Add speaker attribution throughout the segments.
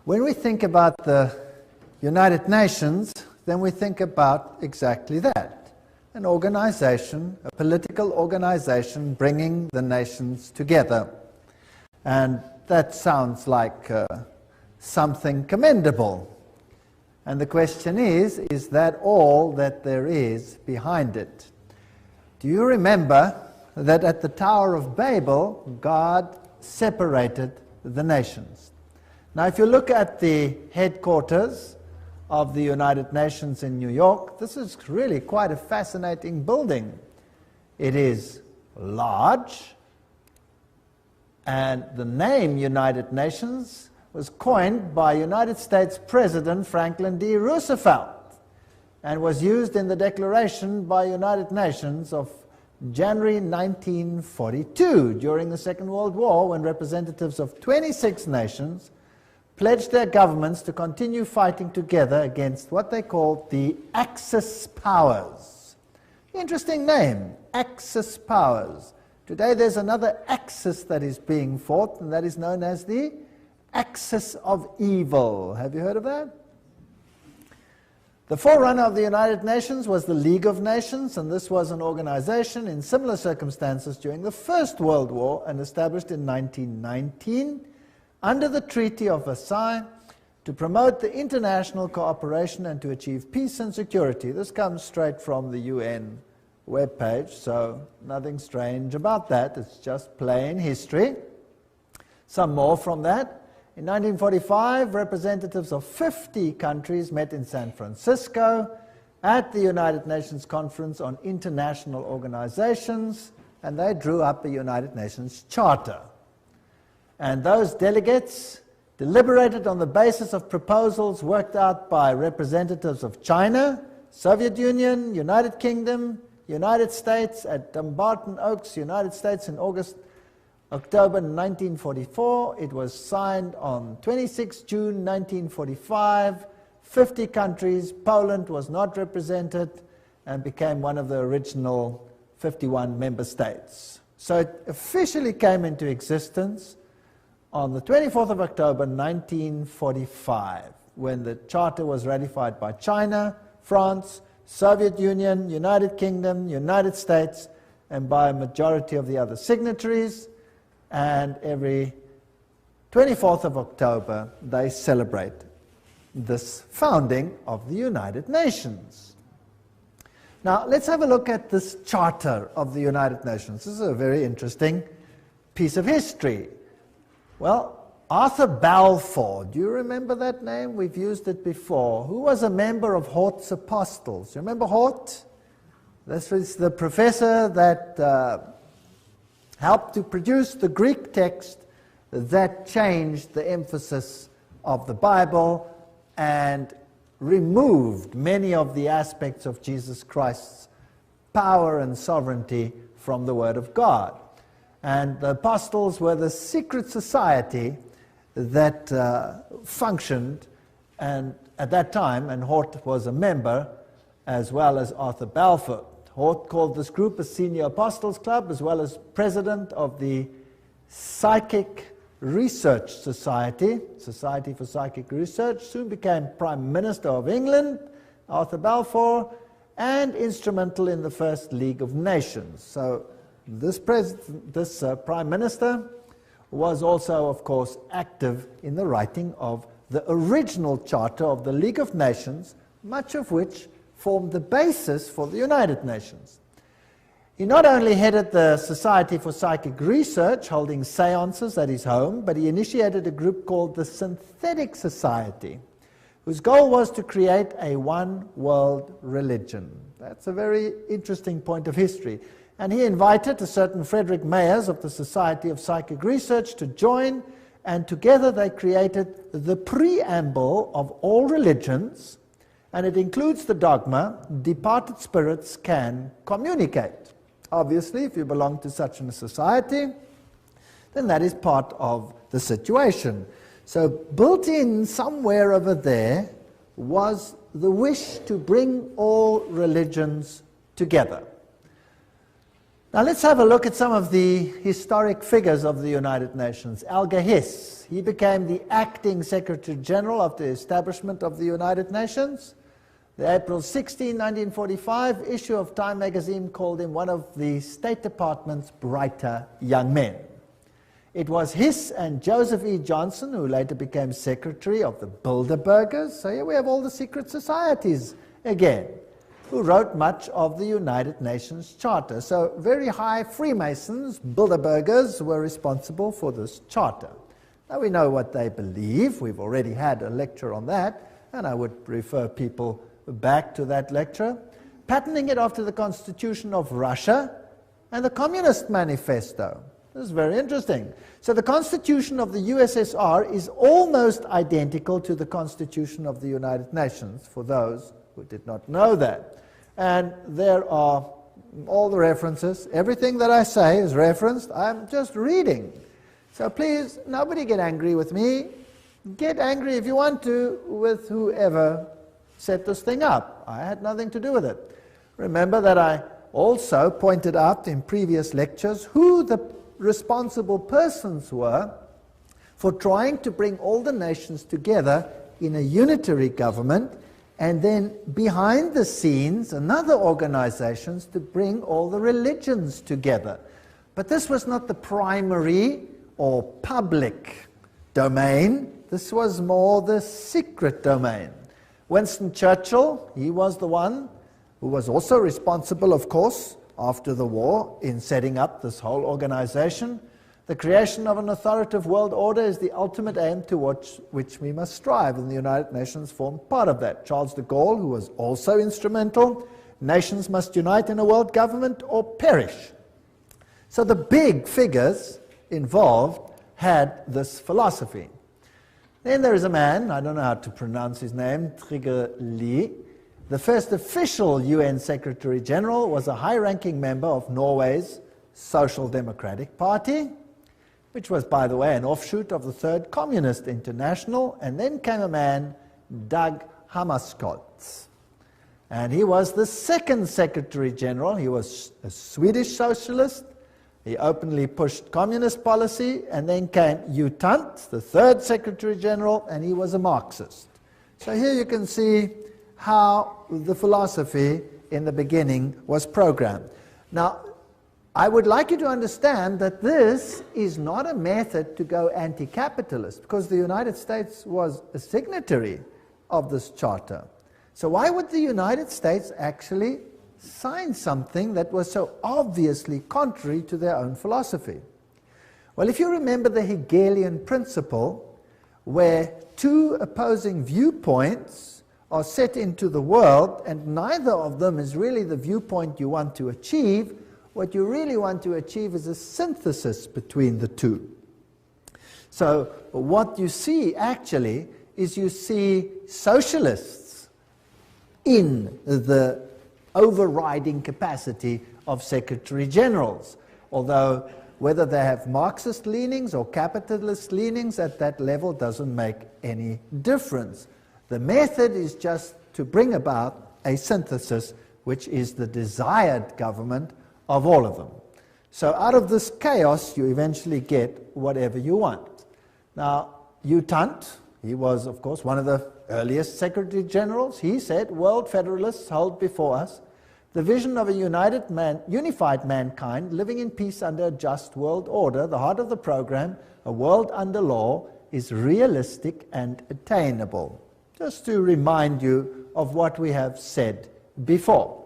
Speaker 1: When we think about the United Nations, then we think about exactly that. An organization, a political organization bringing the nations together. And that sounds like something commendable. And the question is that all that there is behind it? Do you remember that at the Tower of Babel, God separated the nations? Now, if you look at the headquarters of the United Nations in New York, this is really quite a fascinating building. It is large, and the name United Nations was coined by United States President Franklin D. Roosevelt and was used in the Declaration by United Nations of January 1942 during the Second World War, when representatives of 26 nations pledged their governments to continue fighting together against what they called the Axis powers. Interesting name, Axis powers. Today there's another axis that is being fought, and that is known as the Axis of Evil. Have you heard of that? The forerunner of the United Nations was the League of Nations, and this was an organization in similar circumstances during the First World War and established in 1919 under the Treaty of Versailles to promote the international cooperation and to achieve peace and security. This comes straight from the UN webpage, so nothing strange about that. It's just plain history. Some more from that. In 1945, representatives of 50 countries met in San Francisco at the United Nations Conference on International Organizations, and they drew up a United Nations Charter. And those delegates deliberated on the basis of proposals worked out by representatives of China, Soviet Union, United Kingdom, United States at Dumbarton Oaks, United States in October 1944. It was signed on 26 June 1945. 50 countries. Poland was not represented and became one of the original 51 member states. So it officially came into existence on the 24th of October 1945, when the Charter was ratified by China, France, Soviet Union, United Kingdom, United States, and by a majority of the other signatories. And every 24th of October, they celebrate this founding of the United Nations. Now, let's have a look at this Charter of the United Nations. This is a very interesting piece of history. Well, Arthur Balfour, do you remember that name? We've used it before. Who was a member of Hort's Apostles? You remember Hort? This was the professor that helped to produce the Greek text that changed the emphasis of the Bible and removed many of the aspects of Jesus Christ's power and sovereignty from the Word of God. And the apostles were the secret society that functioned and at that time, and Hort was a member as well as Arthur Balfour. Hort called this group a Senior Apostles Club, as well as president of the Psychic Research Society, Society for Psychic Research, soon became Prime Minister of England, Arthur Balfour, and instrumental in the First League of Nations. So this Prime Minister was also, of course, active in the writing of the original Charter of the League of Nations, much of which formed the basis for the United Nations. He not only headed the Society for Psychic Research, holding seances at his home, but he initiated a group called the Synthetic Society, whose goal was to create a one-world religion. That's a very interesting point of history. And he invited a certain Frederick Mayers of the Society of Psychic Research to join, and together they created the preamble of all religions, and it includes the dogma, departed spirits can communicate. Obviously, if you belong to such a society, then that is part of the situation. So built in somewhere over there was the wish to bring all religions together. Now let's have a look at some of the historic figures of the United Nations. Alger Hiss, he became the acting Secretary General of the establishment of the United Nations. The April 16, 1945 issue of Time magazine called him one of the State Department's brighter young men. It was Hiss and Joseph E. Johnson who later became Secretary of the Bilderbergers. So here we have all the secret societies again, who wrote much of the United Nations Charter. So very high Freemasons, Bilderbergers, were responsible for this charter. Now we know what they believe. We've already had a lecture on that, and I would refer people back to that lecture. Patterning it after the Constitution of Russia and the Communist Manifesto. This is very interesting. So the Constitution of the USSR is almost identical to the Constitution of the United Nations, for those who did not know that. And there are all the references. Everything that I say is referenced. I'm just reading. So please, nobody get angry with me. Get angry if you want to with whoever set this thing up. I had nothing to do with it. Remember that I also pointed out in previous lectures who the responsible persons were for trying to bring all the nations together in a unitary government, and then behind the scenes another organizations to bring all the religions together. But this was not the primary or public domain. This was more the secret domain. Winston Churchill, he was the one who was also responsible, of course, after the war in setting up this whole organization. The creation of an authoritative world order is the ultimate aim towards which we must strive, and the United Nations formed part of that. Charles de Gaulle, who was also instrumental, nations must unite in a world government or perish. So the big figures involved had this philosophy. Then there is a man, I don't know how to pronounce his name, Trygve Lie. The first official UN Secretary General was a high-ranking member of Norway's Social Democratic Party, which was, by the way, an offshoot of the Third Communist International. And then came a man, Dag Hammarskjöld. And he was the second Secretary General. He was a Swedish socialist. He openly pushed communist policy. And then came U Thant, the third Secretary General, and he was a Marxist. So here you can see how the philosophy in the beginning was programmed. Now, I would like you to understand that this is not a method to go anti-capitalist, because the United States was a signatory of this charter. So why would the United States actually sign something that was so obviously contrary to their own philosophy? Well, if you remember the Hegelian principle, where two opposing viewpoints are set into the world, and neither of them is really the viewpoint you want to achieve, what you really want to achieve is a synthesis between the two. So what you see actually is you see socialists in the overriding capacity of Secretary Generals, although whether they have Marxist leanings or capitalist leanings at that level doesn't make any difference. The method is just to bring about a synthesis, which is the desired government of all of them. So out of this chaos, you eventually get whatever you want. Now, U Thant, he was, of course, one of the earliest Secretary Generals. He said, "World Federalists hold before us the vision of a unified mankind living in peace under a just world order. The heart of the program, a world under law, is realistic and attainable." Just to remind you of what we have said before.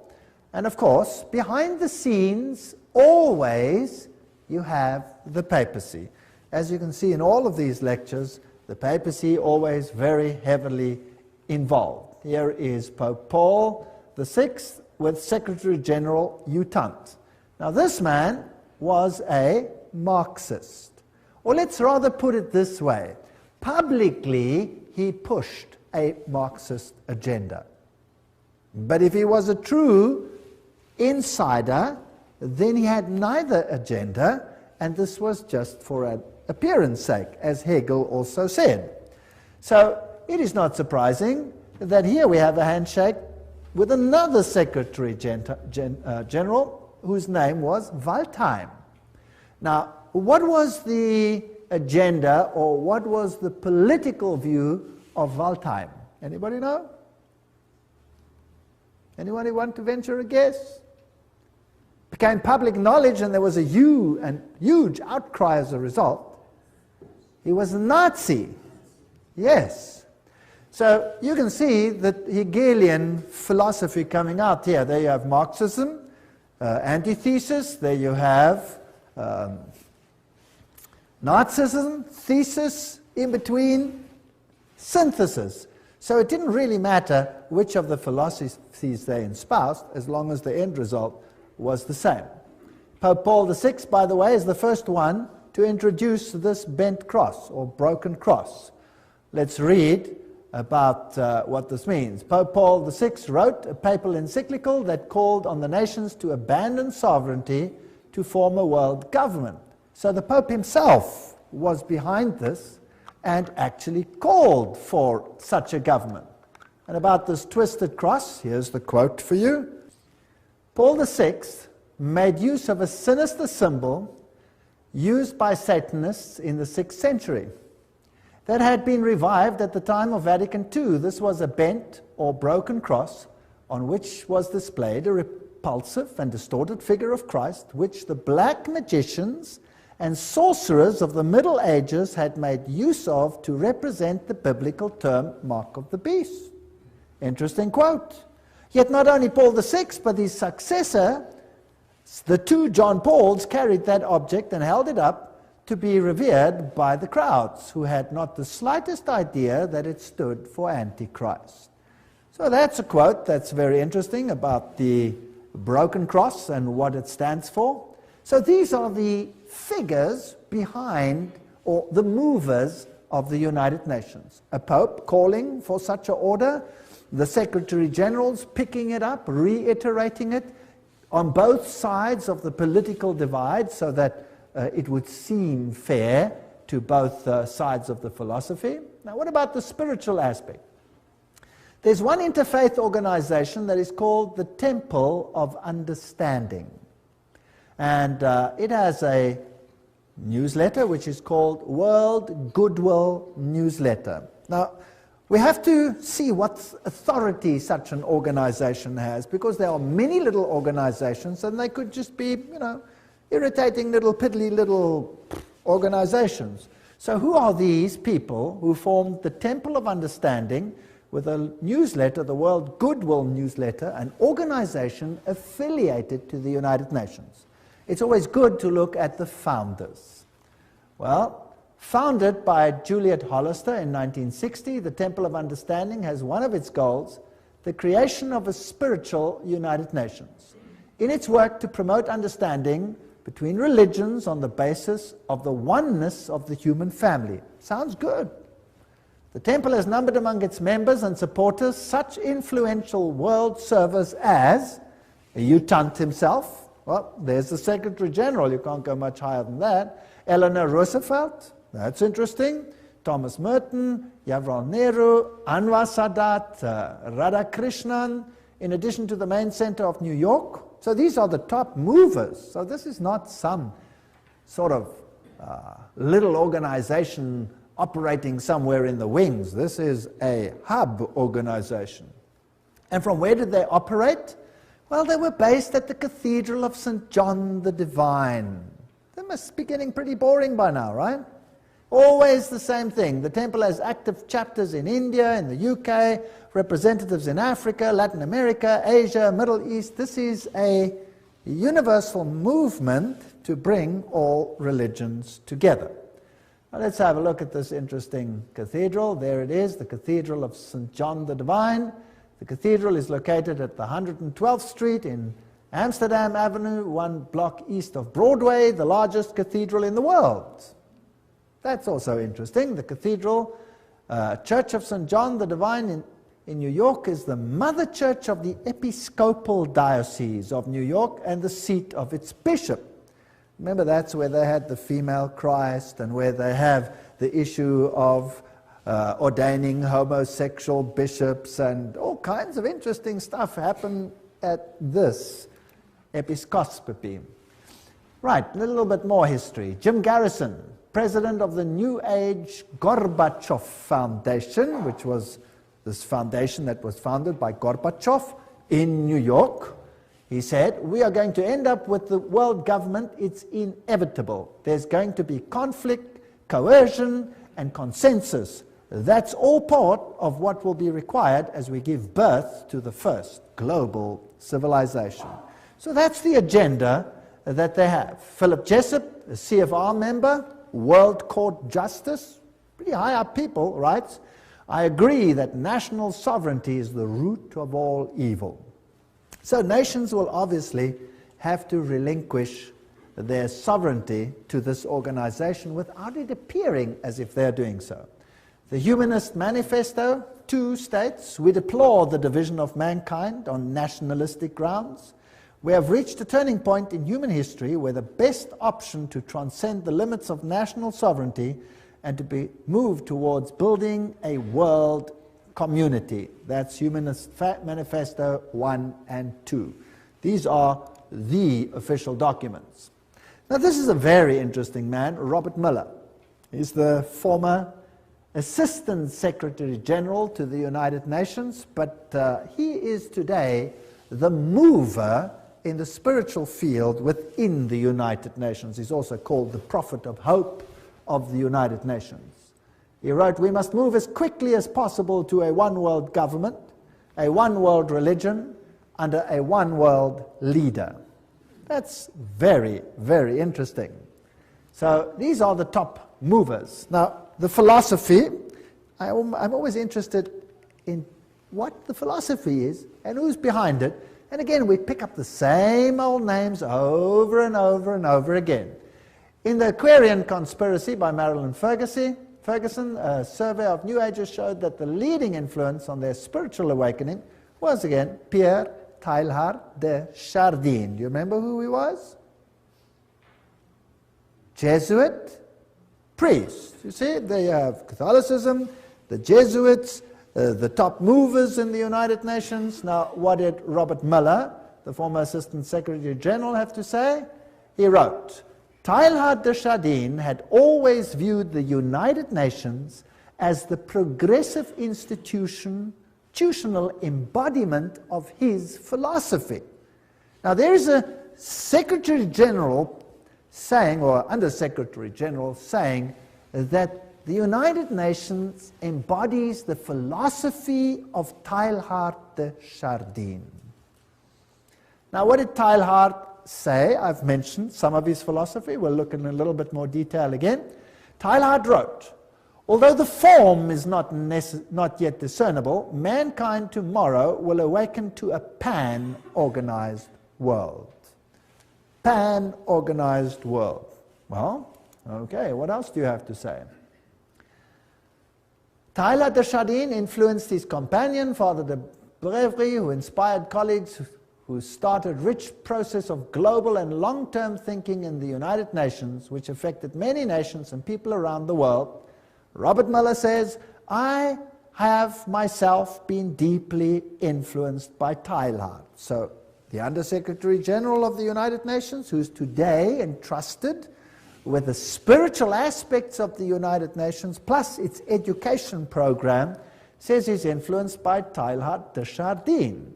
Speaker 1: And of course, behind the scenes, always, you have the papacy. As you can see in all of these lectures, the papacy always very heavily involved. Here is Pope Paul VI with Secretary General U Thant. Now this man was a Marxist. Or let's rather put it this way. Publicly, he pushed a Marxist agenda. But if he was a true insider, then he had neither agenda, and this was just for an appearance sake, as Hegel also said. So it is not surprising that here we have a handshake with another Secretary General, whose name was Waldheim. Now, what was the agenda, or what was the political view of Waldheim? Anybody know? Anybody want to venture a guess? Became public knowledge, and there was a huge outcry as a result. He was a Nazi. Yes. So you can see the Hegelian philosophy coming out here. There you have Marxism, antithesis. There you have Nazism, thesis, in between, synthesis. So it didn't really matter which of the philosophies they espoused, as long as the end result was the same. Pope Paul VI, by the way, is the first one to introduce this bent cross, or broken cross. Let's read about what this means. Pope Paul VI wrote a papal encyclical that called on the nations to abandon sovereignty to form a world government. So the Pope himself was behind this and actually called for such a government. And about this twisted cross, here's the quote for you. Paul VI made use of a sinister symbol used by Satanists in the 6th century that had been revived at the time of Vatican II. This was a bent or broken cross on which was displayed a repulsive and distorted figure of Christ, which the black magicians and sorcerers of the Middle Ages had made use of to represent the biblical term mark of the beast. Interesting quote. Yet not only Paul VI, but his successor, the two John Pauls, carried that object and held it up to be revered by the crowds, who had not the slightest idea that it stood for Antichrist. So that's a quote that's very interesting about the broken cross and what it stands for. So these are the figures behind, or the movers of the United Nations. A pope calling for such an order, the Secretary Generals picking it up, reiterating it on both sides of the political divide so that it would seem fair to both sides of the philosophy. Now, what about the spiritual aspect? There's one interfaith organization that is called the Temple of Understanding. And it has a newsletter which is called World Goodwill Newsletter. Now, we have to see what authority such an organization has, because there are many little organizations and they could just be, irritating little piddly little organizations. So who are these people who formed the Temple of Understanding with a newsletter, the World Goodwill Newsletter, an organization affiliated to the United Nations? It's always good to look at the founders. Well, founded by Juliet Hollister in 1960, the Temple of Understanding has one of its goals, the creation of a spiritual United Nations, in its work to promote understanding between religions on the basis of the oneness of the human family. Sounds good. The Temple has numbered among its members and supporters such influential world servers as U Thant himself. Well, there's the Secretary General. You can't go much higher than that. Eleanor Roosevelt. That's interesting. Thomas Merton, Jawaharlal Nehru, Anwar Sadat, Radhakrishnan, in addition to the main center of New York. So these are the top movers. So this is not some sort of little organization operating somewhere in the wings. This is a hub organization. And from where did they operate? Well, they were based at the Cathedral of St. John the Divine. That must be getting pretty boring by now, right? Always the same thing. The temple has active chapters in India, in the UK, representatives in Africa, Latin America, Asia, Middle East. This is a universal movement to bring all religions together. Now let's have a look at this interesting cathedral. There it is, the Cathedral of St. John the Divine. The cathedral is located at the 112th Street in Amsterdam Avenue, one block east of Broadway, the largest cathedral in the world. That's also interesting. The Cathedral Church of St. John the Divine in New York is the mother church of the Episcopal Diocese of New York and the seat of its bishop. Remember, that's where they had the female Christ and where they have the issue of ordaining homosexual bishops, and all kinds of interesting stuff happen at this episcopacy. Right, a little bit more history. Jim Garrison, president of the New Age Gorbachev Foundation, which was this foundation that was founded by Gorbachev in New York. He said, we are going to end up with the world government. It's inevitable. There's going to be conflict, coercion, and consensus. That's all part of what will be required as we give birth to the first global civilization. So that's the agenda that they have. Philip Jessup, a CFR member, World Court Justice, pretty high up people, writes, I agree that national sovereignty is the root of all evil. So nations will obviously have to relinquish their sovereignty to this organization without it appearing as if they're doing so. The Humanist Manifesto, 2 states, we deplore the division of mankind on nationalistic grounds. We have reached a turning point in human history where the best option to transcend the limits of national sovereignty and to be moved towards building a world community. That's Humanist Manifesto 1 and 2. These are the official documents. Now this is a very interesting man, Robert Miller. He's the former Assistant Secretary General to the United Nations, but he is today the mover in the spiritual field within the United Nations. He's also called the prophet of hope of the United Nations. He wrote, we must move as quickly as possible to a one-world government, a one-world religion, under a one-world leader. That's very, very interesting. So these are the top movers. Now, the philosophy, I'm always interested in what the philosophy is and who's behind it. And again, we pick up the same old names over and over and over again. In the Aquarian Conspiracy by Marilyn Ferguson, a survey of New Agers showed that the leading influence on their spiritual awakening was, again, Pierre Teilhard de Chardin. Do you remember who he was? Jesuit priest. You see, they have Catholicism, the Jesuits, the top movers in the United Nations. Now, what did Robert Miller, the former Assistant Secretary General, have to say? He wrote, Teilhard de Chardin had always viewed the United Nations as the progressive institutional embodiment of his philosophy. Now, there is a Secretary General saying, or Under Secretary General saying, that the United Nations embodies the philosophy of Teilhard de Chardin. Now, what did Teilhard say? I've mentioned some of his philosophy. We'll look in a little bit more detail again. Teilhard wrote, although the form is not yet discernible, mankind tomorrow will awaken to a pan-organized world. Pan-organized world. Well, okay, what else do you have to say? Teilhard de Chardin influenced his companion, Father de Brevry, who inspired colleagues who started rich process of global and long-term thinking in the United Nations, which affected many nations and people around the world. Robert Miller says, I have myself been deeply influenced by Teilhard. So the Under-Secretary General of the United Nations, who's today entrusted with the spiritual aspects of the United Nations, plus its education program, says he's influenced by Teilhard de Chardin.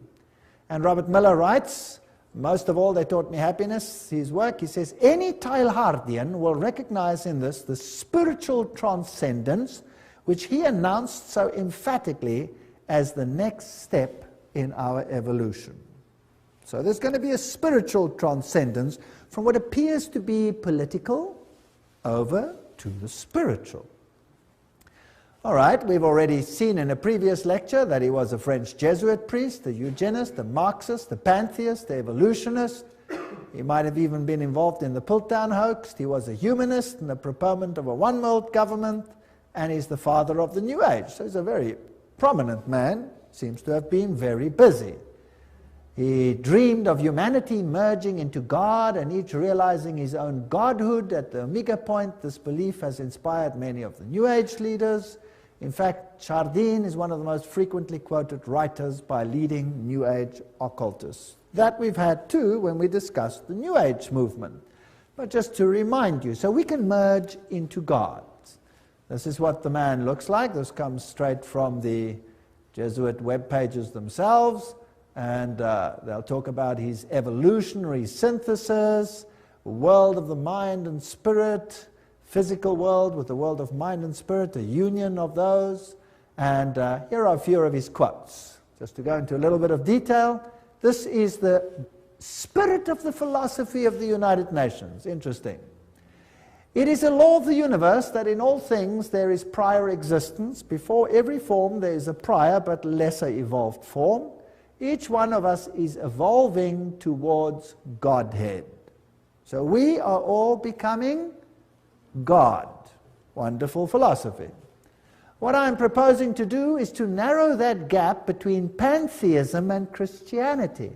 Speaker 1: And Robert Miller writes, most of all they taught me happiness, his work, he says, any Teilhardian will recognize in this the spiritual transcendence which he announced so emphatically as the next step in our evolution. So there's going to be a spiritual transcendence from what appears to be political over to the spiritual. All right, we've already seen in a previous lecture that he was a French Jesuit priest, a eugenist, a Marxist, a pantheist, a evolutionist. He might have even been involved in the Piltdown hoax. He was a humanist and a proponent of a one-world government, and he's the father of the New Age. So he's a very prominent man, seems to have been very busy. He dreamed of humanity merging into God and each realizing his own godhood at the Omega point. This belief has inspired many of the New Age leaders. In fact, Chardin is one of the most frequently quoted writers by leading New Age occultists. That we've had too when we discussed the New Age movement. But just to remind you, so we can merge into God. This is what the man looks like. This comes straight from the Jesuit web pages themselves, and they'll talk about his evolutionary synthesis, world of the mind and spirit, physical world with the world of mind and spirit, a union of those. And here are a few of his quotes. Just to go into a little bit of detail, this is the spirit of the philosophy of the United Nations. Interesting. It is a law of the universe that in all things there is prior existence. Before every form there is a prior but lesser evolved form. Each one of us is evolving towards Godhead. So we are all becoming God. Wonderful philosophy. What I'm proposing to do is to narrow that gap between pantheism and Christianity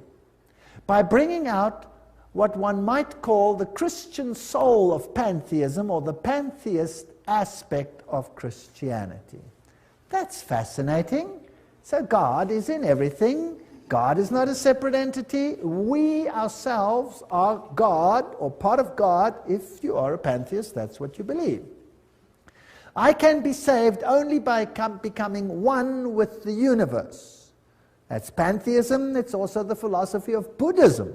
Speaker 1: by bringing out what one might call the Christian soul of pantheism, or the pantheist aspect of Christianity. That's fascinating. So God is in everything. God is not a separate entity. We ourselves are God, or part of God. If you are a pantheist, that's what you believe. I can be saved only by becoming one with the universe. That's pantheism. It's also the philosophy of Buddhism.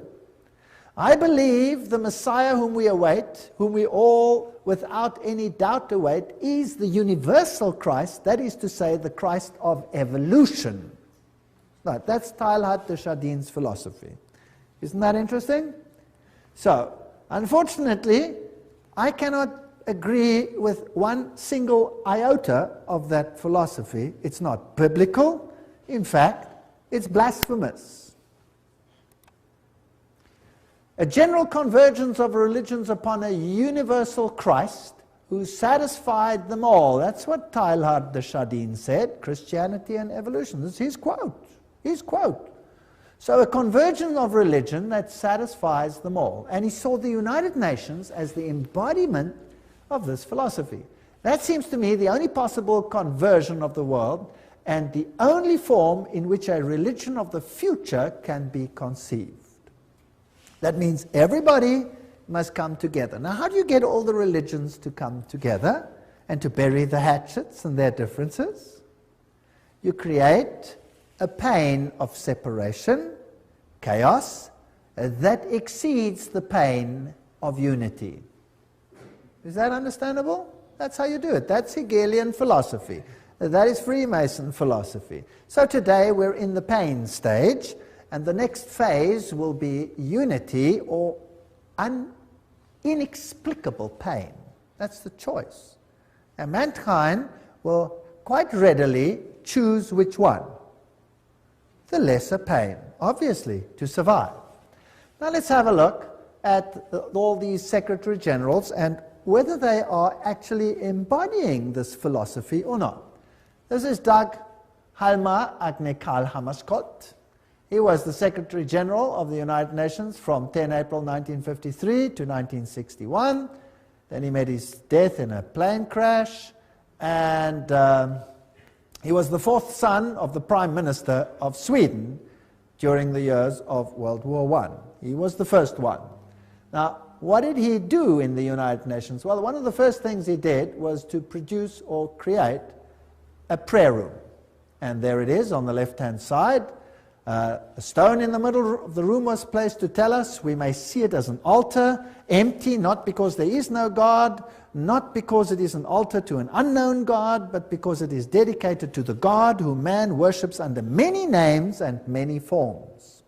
Speaker 1: I believe the Messiah whom we await, whom we all without any doubt await, is the universal Christ, that is to say, the Christ of evolution. Right, that's Teilhard de Chardin's philosophy. Isn't that interesting? So, unfortunately, I cannot agree with one single iota of that philosophy. It's not biblical. In fact, it's blasphemous. A general convergence of religions upon a universal Christ who satisfied them all. That's what Teilhard de Chardin said, Christianity and evolution. This is his quote. His quote. So a convergence of religion that satisfies them all. And he saw the United Nations as the embodiment of this philosophy. That seems to me the only possible conversion of the world and the only form in which a religion of the future can be conceived. That means everybody must come together. Now, how do you get all the religions to come together and to bury the hatchets and their differences? You create a pain of separation, chaos, that exceeds the pain of unity. Is that understandable? That's how you do it. That's Hegelian philosophy. That is Freemason philosophy. So today we're in the pain stage, and the next phase will be unity or inexplicable pain. That's the choice. And mankind will quite readily choose which one? The lesser pain, obviously, to survive. Now let's have a look at all these secretary generals and whether they are actually embodying this philosophy or not. This is Dag Hjalmar Agne Carl Hammarskjöld. He was the Secretary General of the United Nations from 10 April 1953 to 1961. Then he met his death in a plane crash, and he was the fourth son of the Prime Minister of Sweden during the years of World War I. He was the first one. Now, what did he do in the United Nations? Well, one of the first things he did was to produce or create a prayer room. And there it is on the left-hand side. A stone in the middle of the room was placed to tell us we may see it as an altar, empty, not because there is no God, not because it is an altar to an unknown God, but because it is dedicated to the God whom man worships under many names and many forms.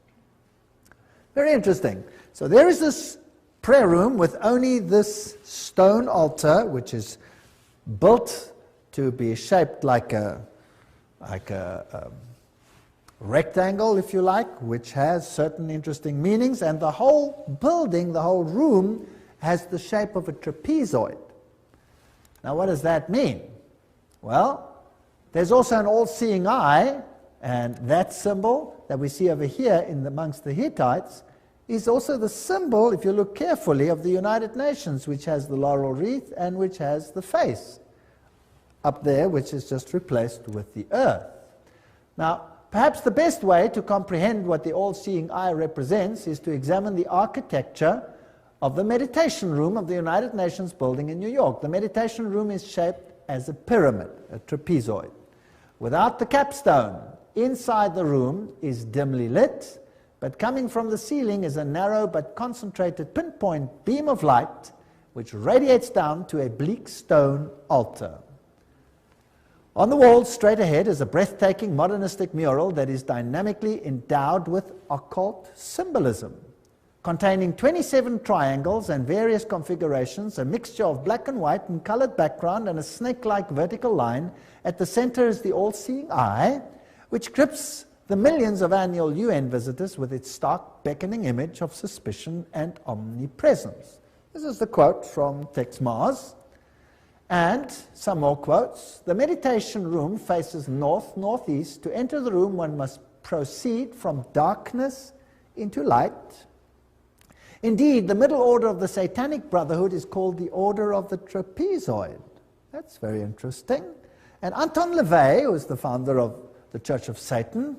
Speaker 1: Very interesting. So there is this prayer room with only this stone altar, which is built to be shaped like a rectangle, if you like, which has certain interesting meanings, and the whole building, the whole room, has the shape of a trapezoid. Now, what does that mean? Well, there's also an all-seeing eye, and that symbol that we see over here amongst the Hittites is also the symbol, if you look carefully, of the United Nations, which has the laurel wreath and which has the face up there, which is just replaced with the earth. Now, perhaps the best way to comprehend what the all-seeing eye represents is to examine the architecture of the meditation room of the United Nations building in New York. The meditation room is shaped as a pyramid, a trapezoid. Without the capstone, inside the room is dimly lit, but coming from the ceiling is a narrow but concentrated pinpoint beam of light which radiates down to a bleak stone altar. On the wall straight ahead is a breathtaking modernistic mural that is dynamically endowed with occult symbolism. Containing 27 triangles and various configurations, a mixture of black and white and colored background and a snake-like vertical line. At the center is the all-seeing eye, which grips the millions of annual UN visitors with its stark, beckoning image of suspicion and omnipresence. This is the quote from Tex Mars. And some more quotes. The meditation room faces north-northeast. To enter the room, one must proceed from darkness into light. Indeed, the middle order of the Satanic Brotherhood is called the Order of the Trapezoid. That's very interesting. And Anton LaVey, who is the founder of the Church of Satan,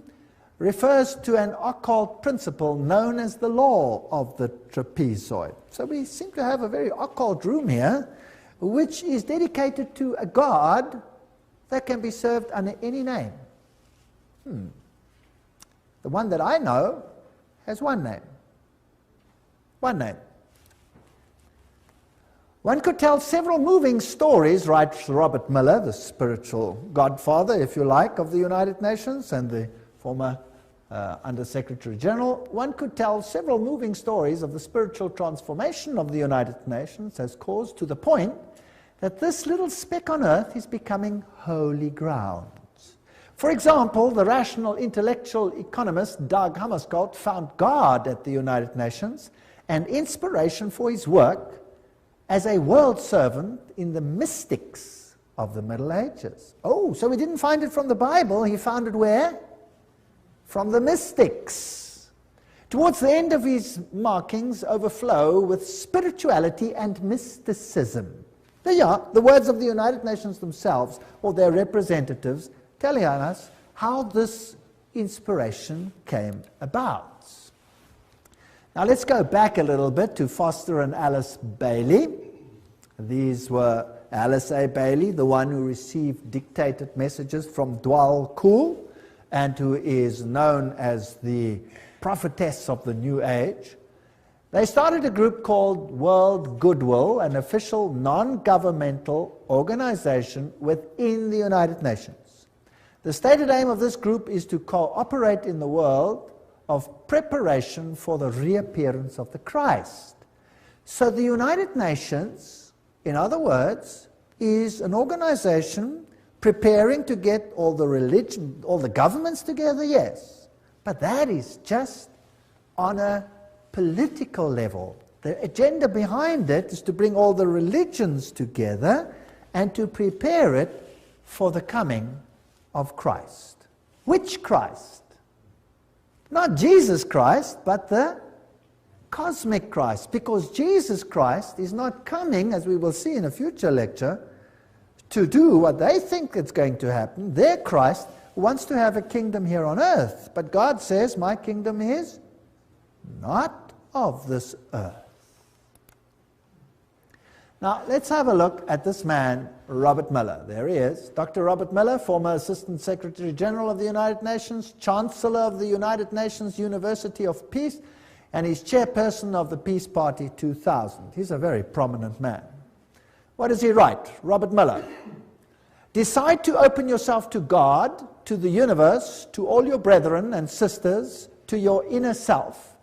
Speaker 1: refers to an occult principle known as the law of the trapezoid. So we seem to have a very occult room here, which is dedicated to a god that can be served under any name. The one that I know has one name. One name. One could tell several moving stories, writes Robert Miller, the spiritual godfather, if you like, of the United Nations and the former Under-Secretary General. One could tell several moving stories of the spiritual transformation of the United Nations as caused to the point that this little speck on earth is becoming holy ground. For example, the rational intellectual economist Dag Hammarskjöld found God at the United Nations and inspiration for his work as a world servant in the mystics of the Middle Ages. Oh, so he didn't find it from the Bible, he found it where? From the mystics. Towards the end of his markings overflow with spirituality and mysticism. There you are, the words of the United Nations themselves, or their representatives, telling us how this inspiration came about. Now let's go back a little bit to Foster and Alice Bailey. These were Alice A. Bailey, the one who received dictated messages from Dwal Kul, and who is known as the prophetess of the New Age. They started a group called World Goodwill, an official non-governmental organization within the United Nations. The stated aim of this group is to cooperate in the world of preparation for the reappearance of the Christ. So the United Nations, in other words, is an organization preparing to get all the governments together, yes. But that is just on a political level. The agenda behind it is to bring all the religions together and to prepare it for the coming of Christ. Which Christ? Not Jesus Christ, but the cosmic Christ. Because Jesus Christ is not coming, as we will see in a future lecture, to do what they think is going to happen. Their Christ wants to have a kingdom here on earth. But God says, my kingdom is not of this earth. Now, let's have a look at this man, Robert Miller. There he is. Dr. Robert Miller, former Assistant Secretary General of the United Nations, Chancellor of the United Nations University of Peace, and he's chairperson of the Peace Party 2000. He's a very prominent man. What does he write? Robert Miller. Decide to open yourself to God, to the universe, to all your brethren and sisters, to your inner self,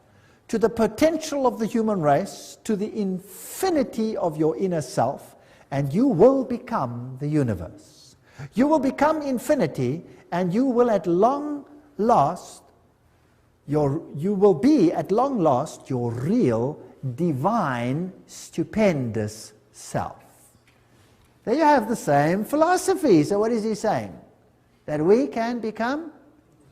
Speaker 1: to the potential of the human race, to the infinity of your inner self, and you will become the universe. You will become infinity, and you will at long last, you will be at long last your real, divine, stupendous self. There you have the same philosophy. So what is he saying? That we can become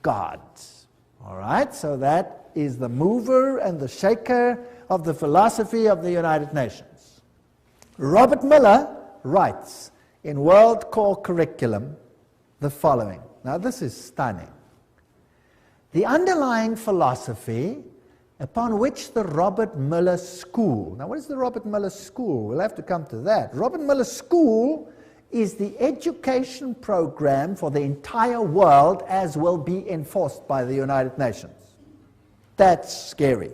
Speaker 1: gods. All right, so that is the mover and the shaker of the philosophy of the United Nations. Robert Miller writes in World Core Curriculum the following. Now this is stunning. The underlying philosophy upon which the Robert Muller School, now what is the Robert Muller School? We'll have to come to that. Robert Muller School is the education program for the entire world as will be enforced by the United Nations. That's scary.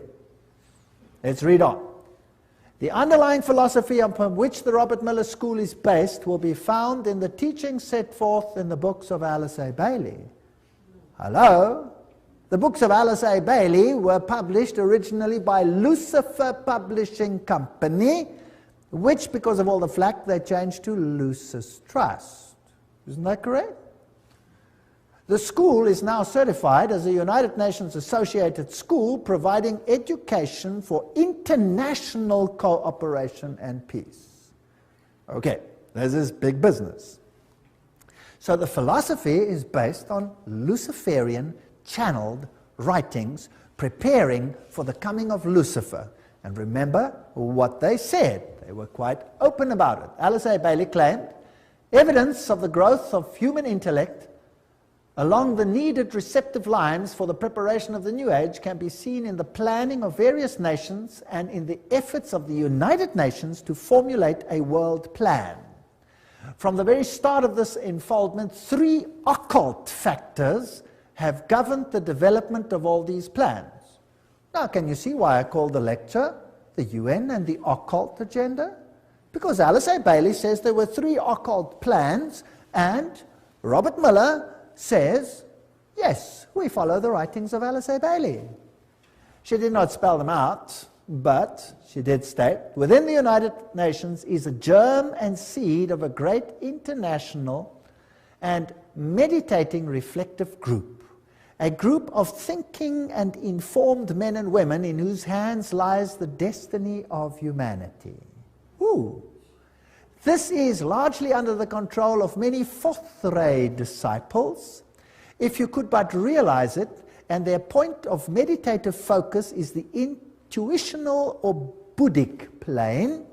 Speaker 1: Let's read on. The underlying philosophy upon which the Robert Muller School is based will be found in the teachings set forth in the books of Alice A. Bailey. Hello? The books of Alice A. Bailey were published originally by Lucifer Publishing Company, which, because of all the flack, they changed to Lucis Trust. Isn't that correct? The school is now certified as a United Nations associated school providing education for international cooperation and peace. Okay, this is big business. So the philosophy is based on Luciferian channeled writings preparing for the coming of Lucifer. And remember what they said. They were quite open about it. Alice A. Bailey claimed evidence of the growth of human intellect along the needed receptive lines for the preparation of the new age can be seen in the planning of various nations and in the efforts of the United Nations to formulate a world plan. From the very start of this unfoldment, 3 occult factors have governed the development of all these plans. Now, can you see why I called the lecture the UN and the occult agenda? Because Alice A. Bailey says there were 3 occult plans, and Robert Muller says, yes, we follow the writings of Alice A. Bailey. She did not spell them out, but she did state, within the United Nations is a germ and seed of a great international and meditating reflective group, a group of thinking and informed men and women in whose hands lies the destiny of humanity. Ooh. This is largely under the control of many fourth-ray disciples, if you could but realize it, and their point of meditative focus is the intuitional or Buddhic plane,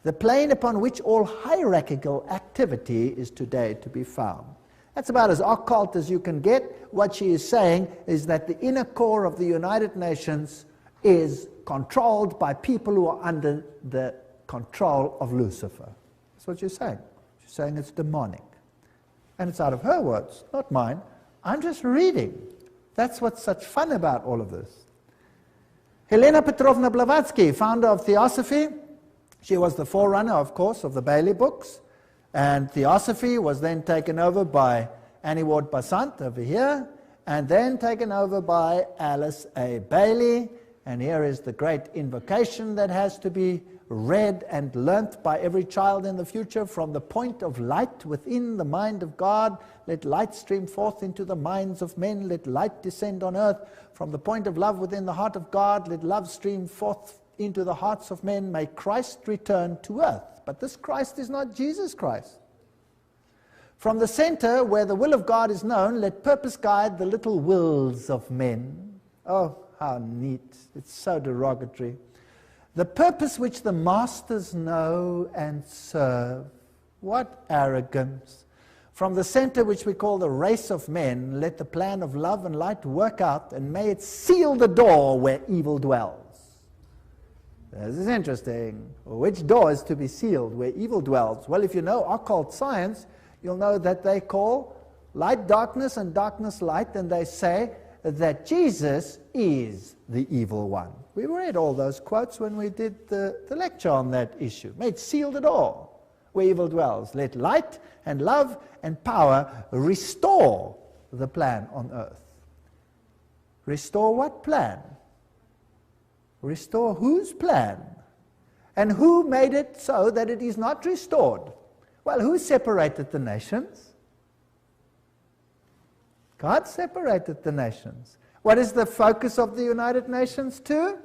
Speaker 1: the plane upon which all hierarchical activity is today to be found. That's about as occult as you can get. What she is saying is that the inner core of the United Nations is controlled by people who are under the control of Lucifer. That's what she's saying. She's saying it's demonic. And it's out of her words, not mine. I'm just reading. That's what's such fun about all of this. Helena Petrovna Blavatsky, founder of Theosophy. She was the forerunner, of course, of the Bailey books. And Theosophy was then taken over by Annie Ward Basant over here, and then taken over by Alice A. Bailey. And here is the great invocation that has to be read and learnt by every child in the future. From the point of light within the mind of God, let light stream forth into the minds of men, let light descend on earth. From the point of love within the heart of God, let love stream forth into the hearts of men. May Christ return to earth. But this Christ is not Jesus Christ. From the center where the will of God is known, let purpose guide the little wills of men. Oh, how neat. It's so derogatory. The purpose which the masters know and serve. What arrogance. From the center which we call the race of men, let the plan of love and light work out, and may it seal the door where evil dwells. This is interesting. Which door is to be sealed where evil dwells? Well, if you know occult science, you'll know that they call light darkness and darkness light, and they say that Jesus is the evil one. We read all those quotes when we did the lecture on that issue. May it seal the door where evil dwells. Let light and love and power restore the plan on earth. Restore what plan? Restore whose plan? And who made it so that it is not restored? Well, who separated the nations? God separated the nations. What is the focus of the United Nations to?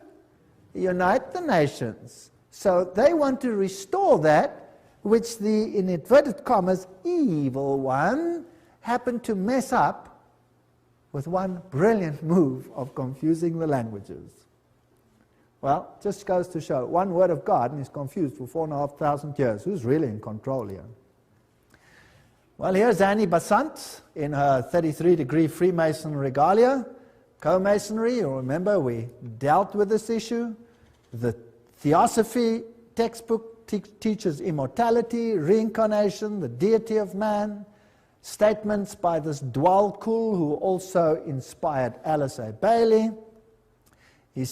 Speaker 1: Unite the nations. So they want to restore that which the, in inverted commas, evil one happened to mess up with one brilliant move of confusing the languages. Well, just goes to show, one word of God and is confused for 4,500 years. Who's really in control here? Well, here's Annie Besant in her 33-degree Freemason regalia, Co-Masonry, you'll remember we dealt with this issue. The Theosophy textbook teaches immortality, reincarnation, the deity of man. Statements by this Dwalkul, who also inspired Alice A. Bailey. He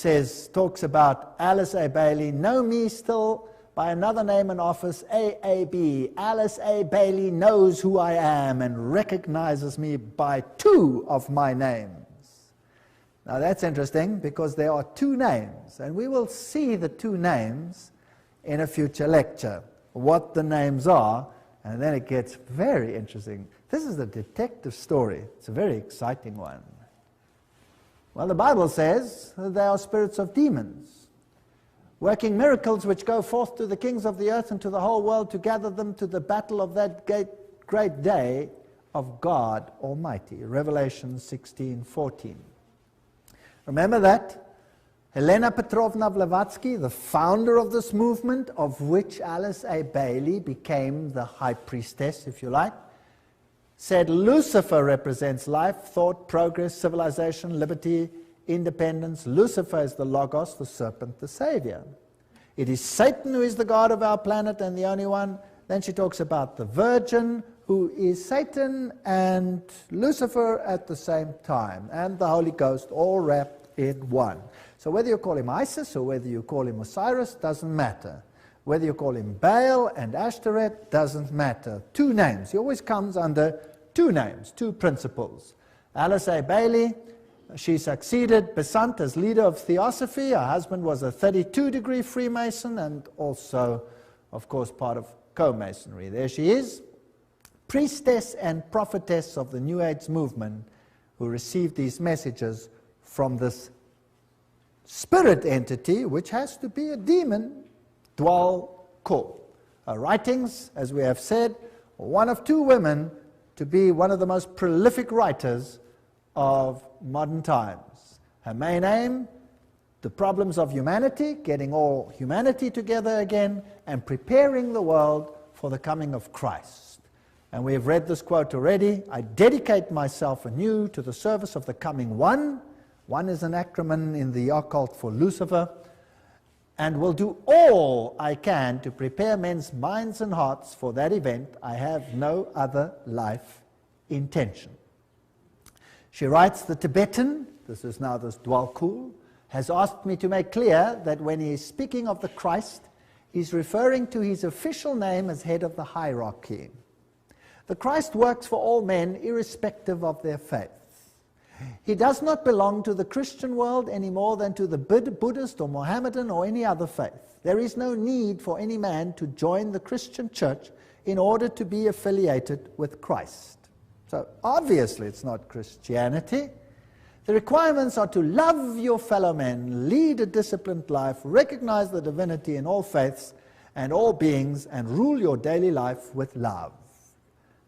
Speaker 1: talks about Alice A. Bailey, know me still by another name and office, AAB. Alice A. Bailey knows who I am and recognizes me by 2 of my names. Now that's interesting because there are 2 names, and we will see the 2 names in a future lecture, what the names are, and then it gets very interesting. This is a detective story. It's a very exciting one. Well, the Bible says that they are spirits of demons, working miracles which go forth to the kings of the earth and to the whole world to gather them to the battle of that great day of God Almighty. Revelation 16:14. Remember that? Helena Petrovna Blavatsky, the founder of this movement, of which Alice A. Bailey became the high priestess, if you like, said Lucifer represents life, thought, progress, civilization, liberty, independence. Lucifer is the Logos, the serpent, the Savior. It is Satan who is the God of our planet and the only one. Then she talks about the Virgin, who is Satan and Lucifer at the same time, and the Holy Ghost, all wrapped in one. So whether you call him Isis or whether you call him Osiris, doesn't matter. Whether you call him Baal and Ashtoreth, doesn't matter. 2 names. He always comes under 2 names, 2 principles. Alice A. Bailey, she succeeded Besant as leader of Theosophy. Her husband was a 32-degree Freemason and also, of course, part of Co-Masonry. There she is, priestess and prophetess of the New Age movement, who received these messages from this spirit entity, which has to be a demon, Dwalkul. Her writings, as we have said, are one of 2 women to be one of the most prolific writers of modern times. Her main aim, the problems of humanity, getting all humanity together again, and preparing the world for the coming of Christ. And we have read this quote already, I dedicate myself anew to the service of the coming One. One is an acronym in the occult for Lucifer, and will do all I can to prepare men's minds and hearts for that event. I have no other life intention. She writes, the Tibetan, this is now this Dwalkul, has asked me to make clear that when he is speaking of the Christ, he's referring to his official name as head of the hierarchy. The Christ works for all men irrespective of their faith. He does not belong to the Christian world any more than to the Buddhist or Mohammedan or any other faith. There is no need for any man to join the Christian church in order to be affiliated with Christ. So obviously it's not Christianity. The requirements are to love your fellow men, lead a disciplined life, recognize the divinity in all faiths and all beings, and rule your daily life with love.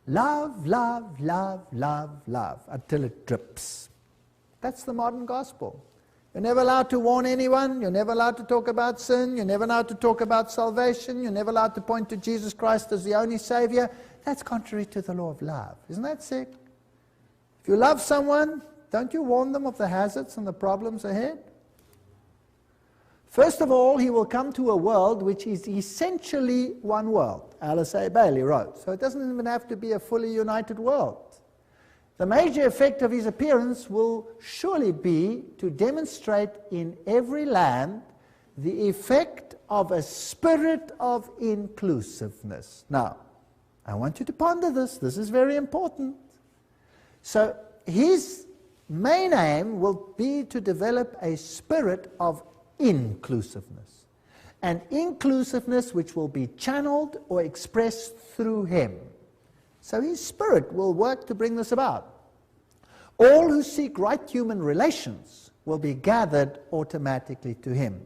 Speaker 1: Love, love, love, love, love, until it drips. That's the modern gospel. You're never allowed to warn anyone. You're never allowed to talk about sin. You're never allowed to talk about salvation. You're never allowed to point to Jesus Christ as the only Savior. That's contrary to the law of love. Isn't that sick? If you love someone, don't you warn them of the hazards and the problems ahead? First of all, he will come to a world which is essentially one world, Alice A. Bailey wrote. So it doesn't even have to be a fully united world. The major effect of his appearance will surely be to demonstrate in every land the effect of a spirit of inclusiveness. Now, I want you to ponder this. This is very important. So his main aim will be to develop a spirit of inclusiveness. And inclusiveness which will be channeled or expressed through him. So his spirit will work to bring this about. All who seek right human relations will be gathered automatically to him.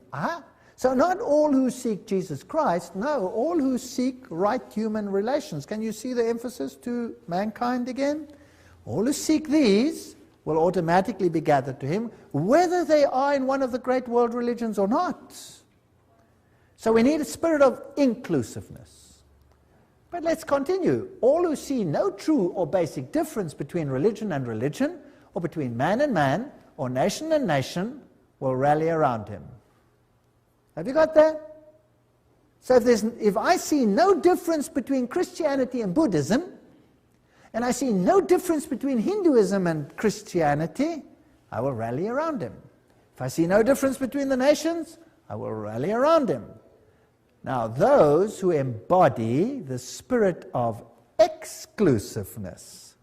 Speaker 1: So not all who seek Jesus Christ, no, all who seek right human relations. Can you see the emphasis to mankind again? All who seek these will automatically be gathered to him, whether they are in one of the great world religions or not. So we need a spirit of inclusiveness. But let's continue. All who see no true or basic difference between religion and religion, or between man and man, or nation and nation will rally around him. Have you got that? So if I see no difference between Christianity and Buddhism, and I see no difference between Hinduism and Christianity, I will rally around him. If I see no difference between the nations, I will rally around him. Now, those who embody the spirit of exclusiveness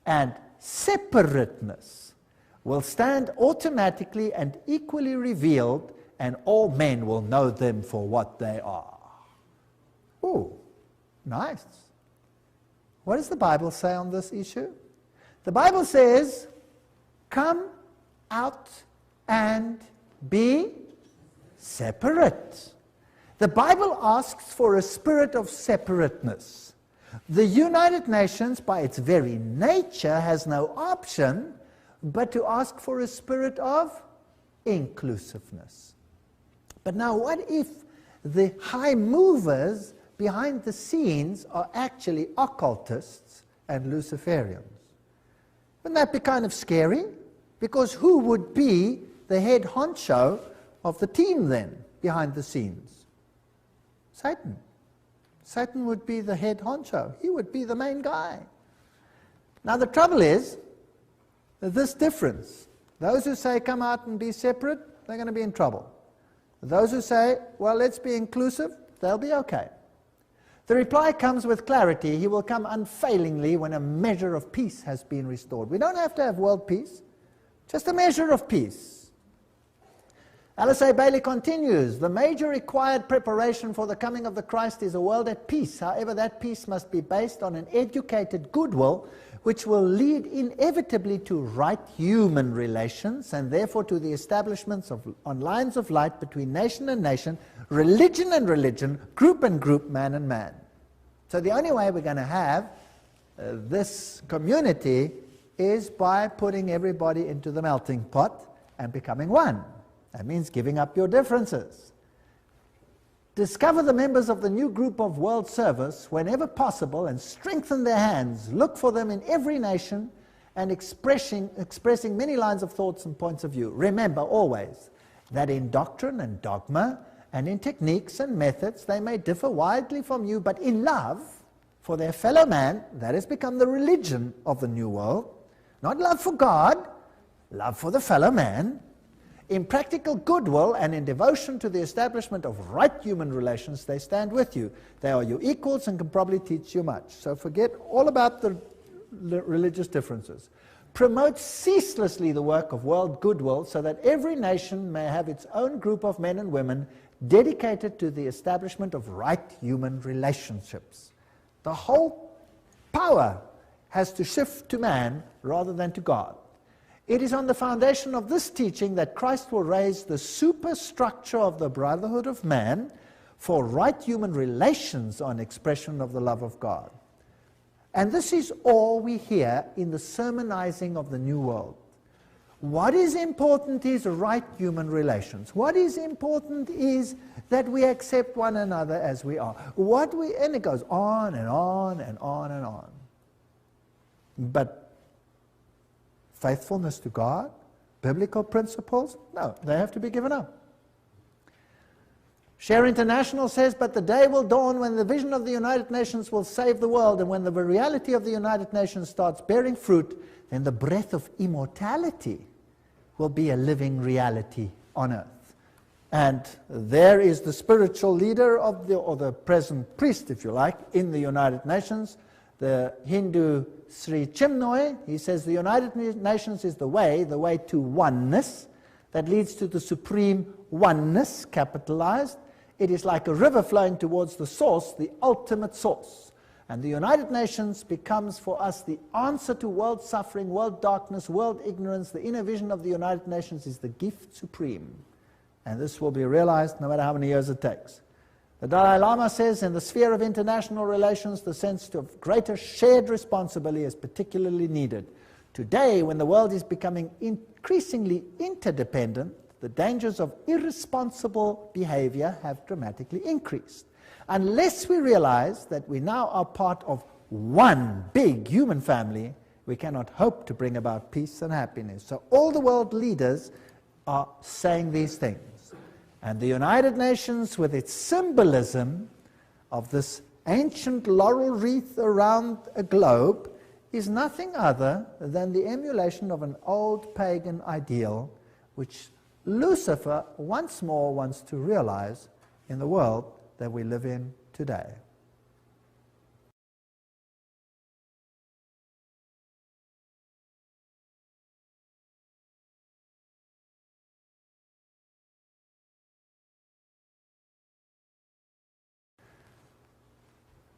Speaker 1: and separateness will stand automatically and equally revealed, and all men will know them for what they are. Ooh, nice. What does the Bible say on this issue? The Bible says, come out and be separate. The Bible asks for a spirit of separateness. The United Nations, by its very nature, has no option but to ask for a spirit of inclusiveness. But now, what if the high movers behind the scenes are actually occultists and Luciferians? Wouldn't that be kind of scary? Because who would be the head honcho of the team then, behind the scenes? Satan. Satan would be the head honcho. He would be the main guy. Now the trouble is, this difference. Those who say, come out and be separate, they're going to be in trouble. Those who say, well, let's be inclusive, they'll be okay. The reply comes with clarity. He will come unfailingly when a measure of peace has been restored. We don't have to have world peace, just a measure of peace. Alice A. Bailey continues, the major required preparation for the coming of the Christ is a world at peace. However, that peace must be based on an educated goodwill, which will lead inevitably to right human relations, and therefore to the establishments on lines of light between nation and nation, religion and religion, group and group, man and man. So the only way we're going to have this community is by putting everybody into the melting pot and becoming one. That means giving up your differences. Discover the members of the new group of world service whenever possible and strengthen their hands. Look for them in every nation and expressing many lines of thoughts and points of view. Remember always that in doctrine and dogma and in techniques and methods they may differ widely from you, but in love for their fellow man, that has become the religion of the new world. Not love for God, love for the fellow man. In practical goodwill and in devotion to the establishment of right human relations, they stand with you. They are your equals and can probably teach you much. So forget all about the religious differences. Promote ceaselessly the work of world goodwill so that every nation may have its own group of men and women dedicated to the establishment of right human relationships. The whole power has to shift to man rather than to God. It is on the foundation of this teaching that Christ will raise the superstructure of the brotherhood of man for right human relations on expression of the love of God. And this is all we hear in the sermonizing of the New World. What is important is right human relations. What is important is that we accept one another as we are. And it goes on and on and on and on. But faithfulness to God, biblical principles, no, they have to be given up. Share International says, but the day will dawn when the vision of the United Nations will save the world, and when the reality of the United Nations starts bearing fruit, then the breath of immortality will be a living reality on earth. And there is the spiritual leader of or the present priest, if you like, in the United Nations, the Hindu Sri Chinmoy. He says the United Nations is the way to oneness that leads to the supreme oneness, capitalized. It is like a river flowing towards the source, the ultimate source. And the United Nations becomes for us the answer to world suffering, world darkness, world ignorance. The inner vision of the United Nations is the gift supreme. And this will be realized no matter how many years it takes. The Dalai Lama says in the sphere of international relations, the sense of greater shared responsibility is particularly needed. Today, when the world is becoming increasingly interdependent, the dangers of irresponsible behavior have dramatically increased. Unless we realize that we now are part of one big human family, we cannot hope to bring about peace and happiness. So all the world leaders are saying these things. And the United Nations, with its symbolism of this ancient laurel wreath around a globe, is nothing other than the emulation of an old pagan ideal which Lucifer once more wants to realize in the world that we live in today.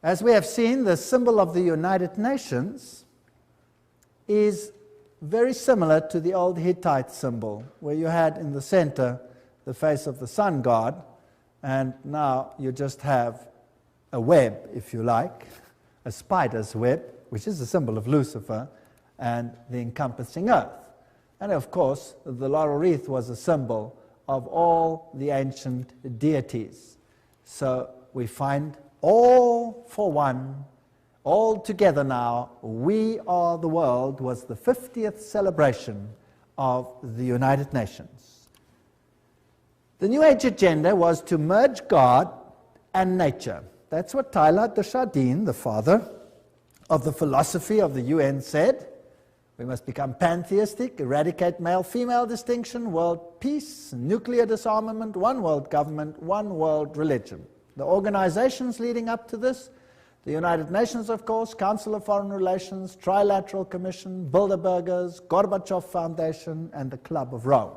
Speaker 1: As we have seen, the symbol of the United Nations is very similar to the old Hittite symbol, where you had in the center the face of the sun god, and now you just have a web, if you like, a spider's web, which is a symbol of Lucifer, and the encompassing earth. And of course, the laurel wreath was a symbol of all the ancient deities. So we find all for one, all together now, we are the world, was the 50th celebration of the United Nations. The New Age agenda was to merge God and nature. That's what Teilhard de Chardin, the father of the philosophy of the UN, said. We must become pantheistic, eradicate male-female distinction, world peace, nuclear disarmament, one world government, one world religion. The organizations leading up to this, the United Nations, of course, Council of Foreign Relations, Trilateral Commission, Bilderbergers, Gorbachev Foundation, and the Club of Rome.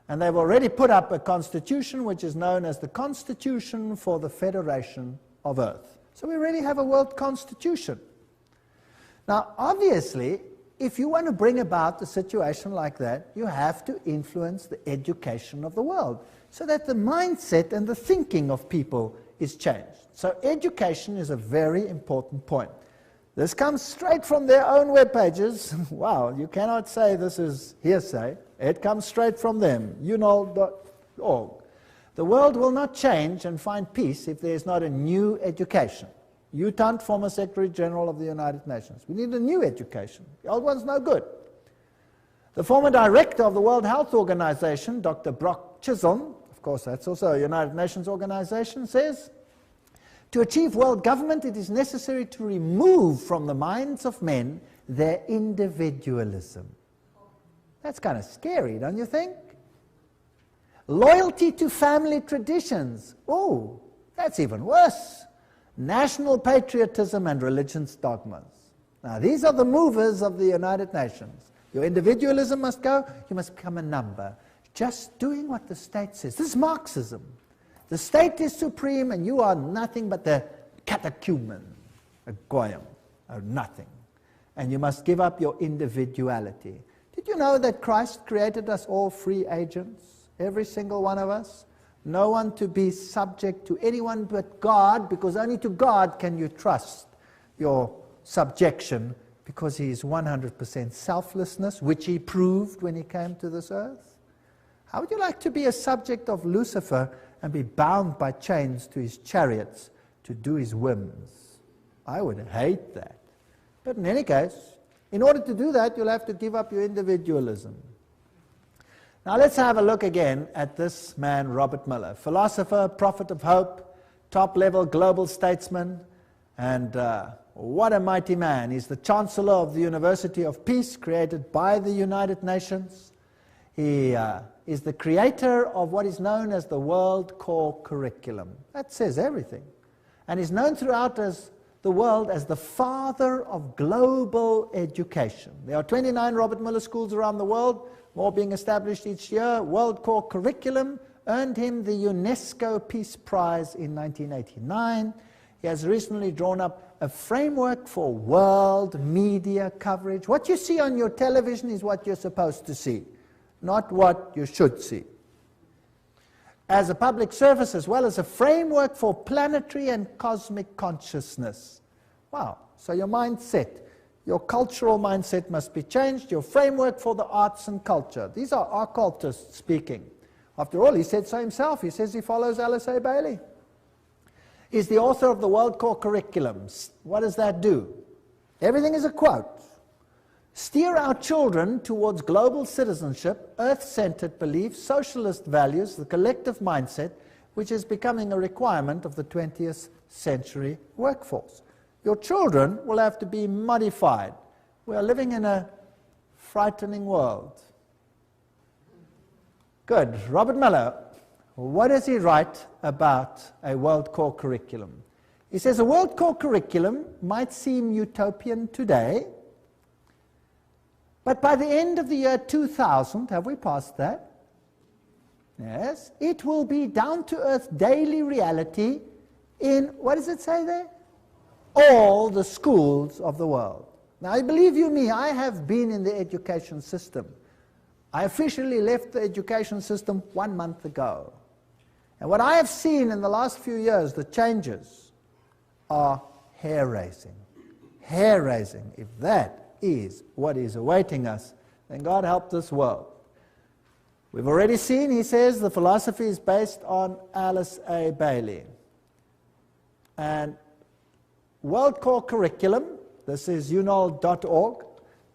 Speaker 1: And they've already put up a constitution which is known as the Constitution for the Federation of Earth. So we really have a world constitution. Now, obviously, if you want to bring about a situation like that, you have to influence the education of the world, so that the mindset and the thinking of people is changed. So education is a very important point. This comes straight from their own web pages. Wow, you cannot say this is hearsay. It comes straight from them, unol.org. The world will not change and find peace if there is not a new education. U Thant, former Secretary General of the United Nations. We need a new education. The old one's no good. The former director of the World Health Organization, Dr. Brock Chisholm, of course that's also a United Nations organization, says, to achieve world government it is necessary to remove from the minds of men their individualism. That's kind of scary, don't you think? Loyalty to family traditions. Oh, that's even worse. National patriotism and religion's dogmas. Now these are the movers of the United Nations. Your individualism must go, you must become a number. Just doing what the state says. This is Marxism. The state is supreme and you are nothing but the catechumen, a goyim, or nothing. And you must give up your individuality. Did you know that Christ created us all free agents? Every single one of us? No one to be subject to anyone but God, because only to God can you trust your subjection, because he is 100% selflessness, which he proved when he came to this earth. How would you like to be a subject of Lucifer and be bound by chains to his chariots to do his whims? I would hate that. But in any case, in order to do that, you'll have to give up your individualism. Now let's have a look again at this man, Robert Miller, philosopher, prophet of hope, top-level global statesman, and what a mighty man. He's the Chancellor of the University of Peace, created by the United Nations. He is the creator of what is known as the World Core Curriculum. That says everything. And he's known throughout the world as the father of global education. There are 29 Robert Miller schools around the world, more being established each year. World Core Curriculum earned him the UNESCO Peace Prize in 1989. He has recently drawn up a framework for world media coverage. What you see on your television is what you're supposed to see, not what you should see. As a public service, as well as a framework for planetary and cosmic consciousness. Wow, so your mindset, your cultural mindset must be changed, your framework for the arts and culture. These are occultists speaking. After all, he said so himself. He says he follows Alice A. Bailey. He's the author of the World Core Curriculums. What does that do? Everything is a quote. steer our children towards global citizenship, earth-centered beliefs, socialist values, the collective mindset, which is becoming a requirement of the 20th century workforce. Your children will have to be modified. We are living in a frightening world. Good. Robert Muller, what does he write about a world core curriculum? He says a world core curriculum might seem utopian today, but by the end of the year 2000, have we passed that? Yes. It will be down-to-earth daily reality in, what does it say there? All the schools of the world. Now, believe you me, I have been in the education system. I officially left the education system 1 month ago. And what I have seen in the last few years, the changes are hair-raising. Hair-raising. If that is what is awaiting us, then God help this world. We've already seen, he says, the philosophy is based on Alice A. Bailey. And World Core Curriculum, this is unol.org,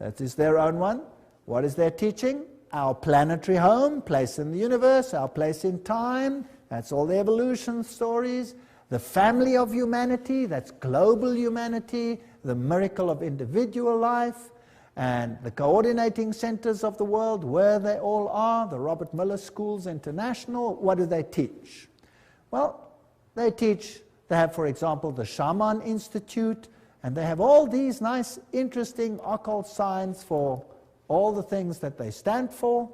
Speaker 1: that is their own one. What is their teaching? Our planetary home, place in the universe, our place in time, that's all the evolution stories. The family of humanity, that's global humanity, the miracle of individual life, and the coordinating centers of the world, where they all are, the Robert Muller Schools International. What do they teach? Well, they have, for example, the Shaman Institute, and they have all these nice, interesting occult signs for all the things that they stand for.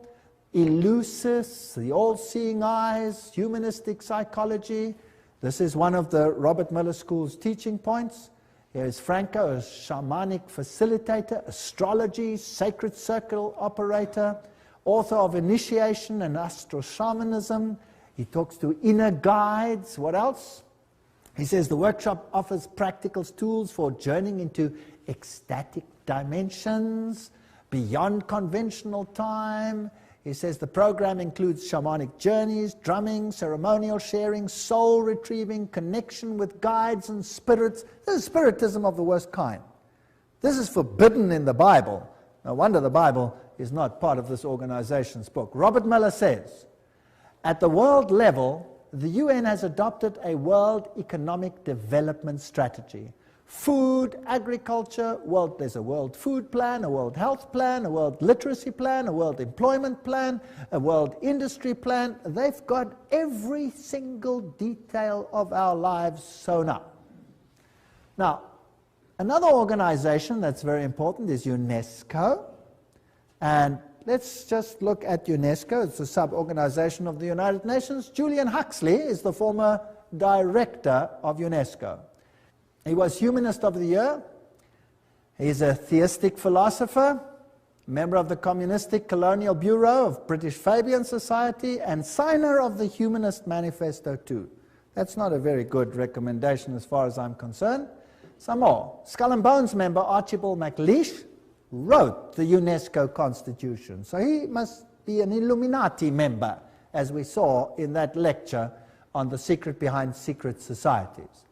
Speaker 1: Eleusis, the all-seeing eyes, humanistic psychology. This is one of the Robert Muller School's teaching points. Here is Franco, a shamanic facilitator, astrology, sacred circle operator, author of Initiation and Astro-Shamanism. He talks to inner guides. What else? He says the workshop offers practical tools for journeying into ecstatic dimensions, beyond conventional time. He says the program includes shamanic journeys, drumming, ceremonial sharing, soul retrieving, connection with guides and spirits. This is spiritism of the worst kind. This is forbidden in the Bible. No wonder the Bible is not part of this organization's book. Robert Muller says, at the world level, the UN has adopted a world economic development strategy. Food, agriculture, there's a world food plan, a world health plan, a world literacy plan, a world employment plan, a world industry plan. They've got every single detail of our lives sewn up. Now, another organization that's very important is UNESCO. And let's just look at UNESCO. It's a sub-organization of the United Nations. Julian Huxley is the former director of UNESCO. He was Humanist of the Year. He's a theistic philosopher, member of the Communistic Colonial Bureau of British Fabian Society, and signer of the Humanist Manifesto too. That's not a very good recommendation as far as I'm concerned. Some more. Skull and Bones member Archibald MacLeish wrote the UNESCO Constitution. So he must be an Illuminati member, as we saw in that lecture on the secret behind secret societies.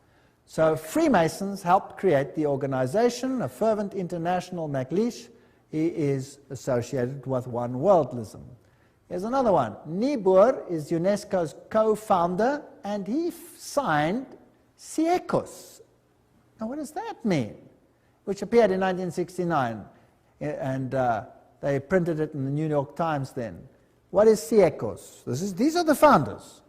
Speaker 1: So Freemasons helped create the organization, a fervent international MacLeish. He is associated with One Worldism. Here's another one. Niebuhr is UNESCO's co-founder, and he signed Siecus. Now what does that mean? Which appeared in 1969, and they printed it in the New York Times then. What is Siecus? These are the founders.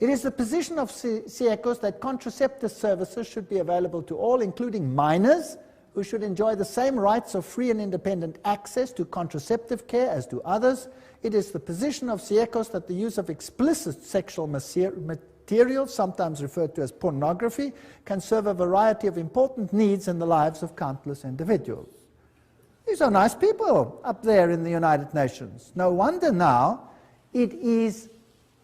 Speaker 1: It is the position of Siecus that contraceptive services should be available to all, including minors, who should enjoy the same rights of free and independent access to contraceptive care as do others. It is the position of Siecus that the use of explicit sexual material, sometimes referred to as pornography, can serve a variety of important needs in the lives of countless individuals. These are nice people up there in the United Nations. No wonder now it is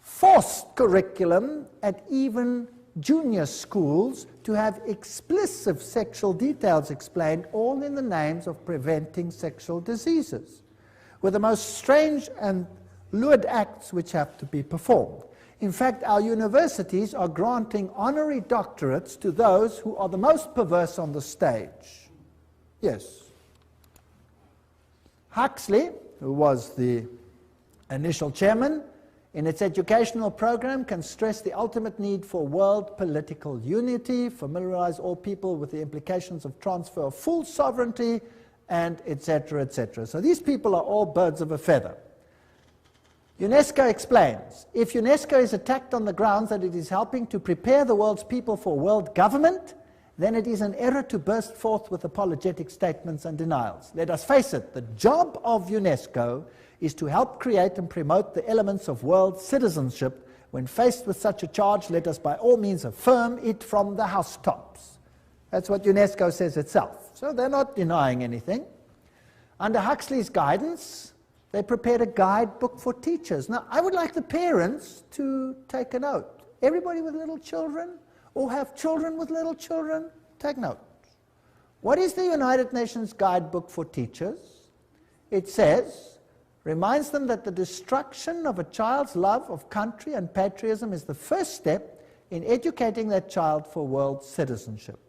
Speaker 1: forced curriculum at even junior schools to have explicit sexual details explained, all in the names of preventing sexual diseases, with the most strange and lewd acts which have to be performed. In fact, our universities are granting honorary doctorates to those who are the most perverse on the stage. Yes. Huxley, who was the initial chairman, in its educational program can stress the ultimate need for world political unity, familiarize all people with the implications of transfer of full sovereignty, and etc., etc. So these people are all birds of a feather. UNESCO explains, if UNESCO is attacked on the grounds that it is helping to prepare the world's people for world government, then it is an error to burst forth with apologetic statements and denials. Let us face it, the job of UNESCO is to help create and promote the elements of world citizenship. When faced with such a charge, let us by all means affirm it from the housetops. That's what UNESCO says itself. So they're not denying anything. Under Huxley's guidance, they prepared a guidebook for teachers. Now, I would like the parents to take a note. Everybody with little children, or have children with little children, take note. What is the United Nations Guidebook for Teachers? It says, reminds them that the destruction of a child's love of country and patriotism is the first step in educating that child for world citizenship.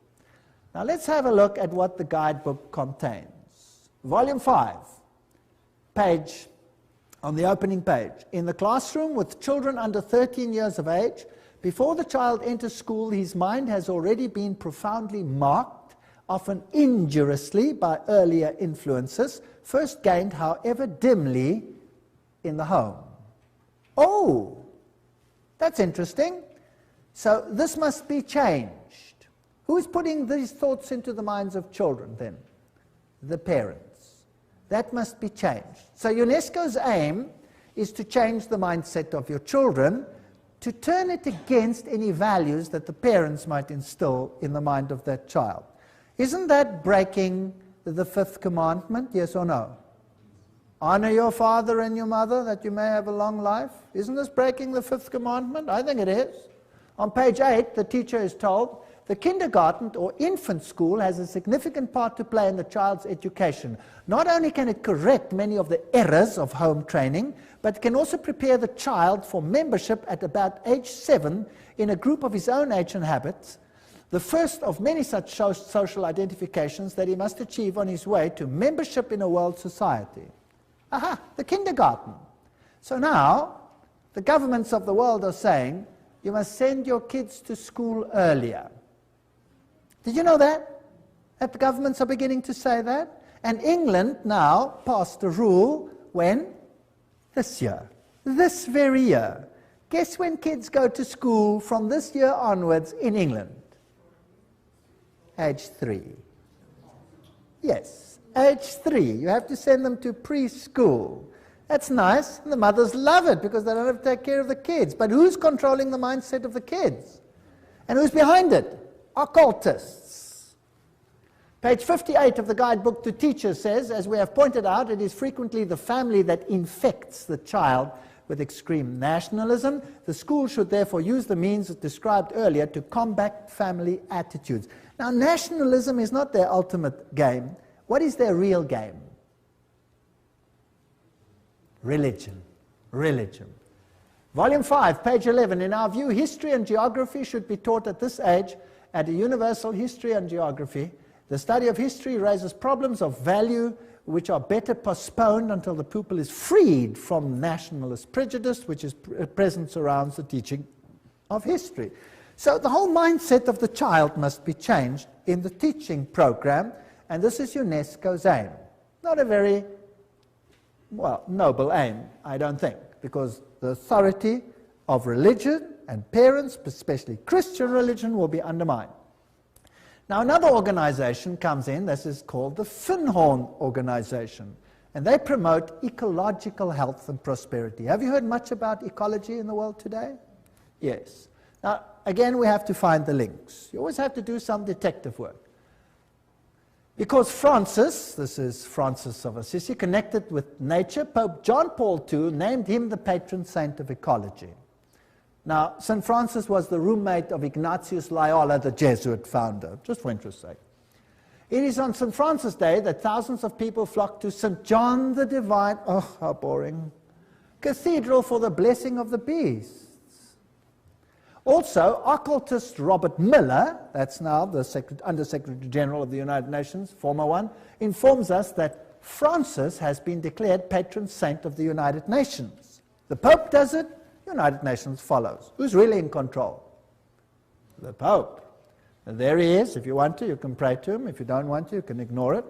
Speaker 1: Now let's have a look at what the guidebook contains. Volume 5, page, on the opening page. In the classroom with children under 13 years of age, before the child enters school, his mind has already been profoundly marked, often injuriously by earlier influences, first gained, however dimly, in the home. Oh, that's interesting. So this must be changed. Who is putting these thoughts into the minds of children then? The parents. That must be changed. So UNESCO's aim is to change the mindset of your children, to turn it against any values that the parents might instill in the mind of that child. Isn't that breaking the fifth commandment, yes or no? Honor your father and your mother that you may have a long life. Isn't this breaking the fifth commandment? I think it is. On page 8, the teacher is told, the kindergarten or infant school has a significant part to play in the child's education. Not only can it correct many of the errors of home training, but it can also prepare the child for membership at about age 7 in a group of his own age and habits, the first of many such social identifications that he must achieve on his way to membership in a world society. Aha, the kindergarten. So now, the governments of the world are saying, you must send your kids to school earlier. Did you know that? That the governments are beginning to say that? And England now passed a rule when? This year. This very year. Guess when kids go to school from this year onwards in England? Age 3. Yes, age 3. You have to send them to preschool. That's nice. And the mothers love it because they don't have to take care of the kids. But who's controlling the mindset of the kids? And who's behind it? Occultists. Page 58 of the guidebook to teachers says, as we have pointed out, it is frequently the family that infects the child with extreme nationalism. The school should therefore use the means described earlier to combat family attitudes. Now, nationalism is not their ultimate game. What is their real game? Religion. Religion. Volume 5, page 11. In our view, history and geography should be taught at this age at a universal history and geography. The study of history raises problems of value which are better postponed until the pupil is freed from nationalist prejudice, which is present surrounds the teaching of history. So the whole mindset of the child must be changed in the teaching program, and this is UNESCO's aim. Not a very, well, noble aim, I don't think, because the authority of religion and parents, especially Christian religion, will be undermined. Now another organization comes in, this is called the Finhorn Organization, and they promote ecological health and prosperity. Have you heard much about ecology in the world today? Yes. Now, again, we have to find the links. You always have to do some detective work. Because Francis, this is Francis of Assisi, connected with nature, Pope John Paul II named him the patron saint of ecology. Now, St. Francis was the roommate of Ignatius Loyola, the Jesuit founder, just for interest's sake. It is on St. Francis Day that thousands of people flock to St. John the Divine, oh, how boring, Cathedral for the blessing of the beasts. Also, occultist Robert Miller, that's now the Under-Secretary General of the United Nations, former one, informs us that Francis has been declared patron saint of the United Nations. The Pope does it, United Nations follows. Who's really in control? The Pope. And there he is. If you want to, you can pray to him. If you don't want to, you can ignore it.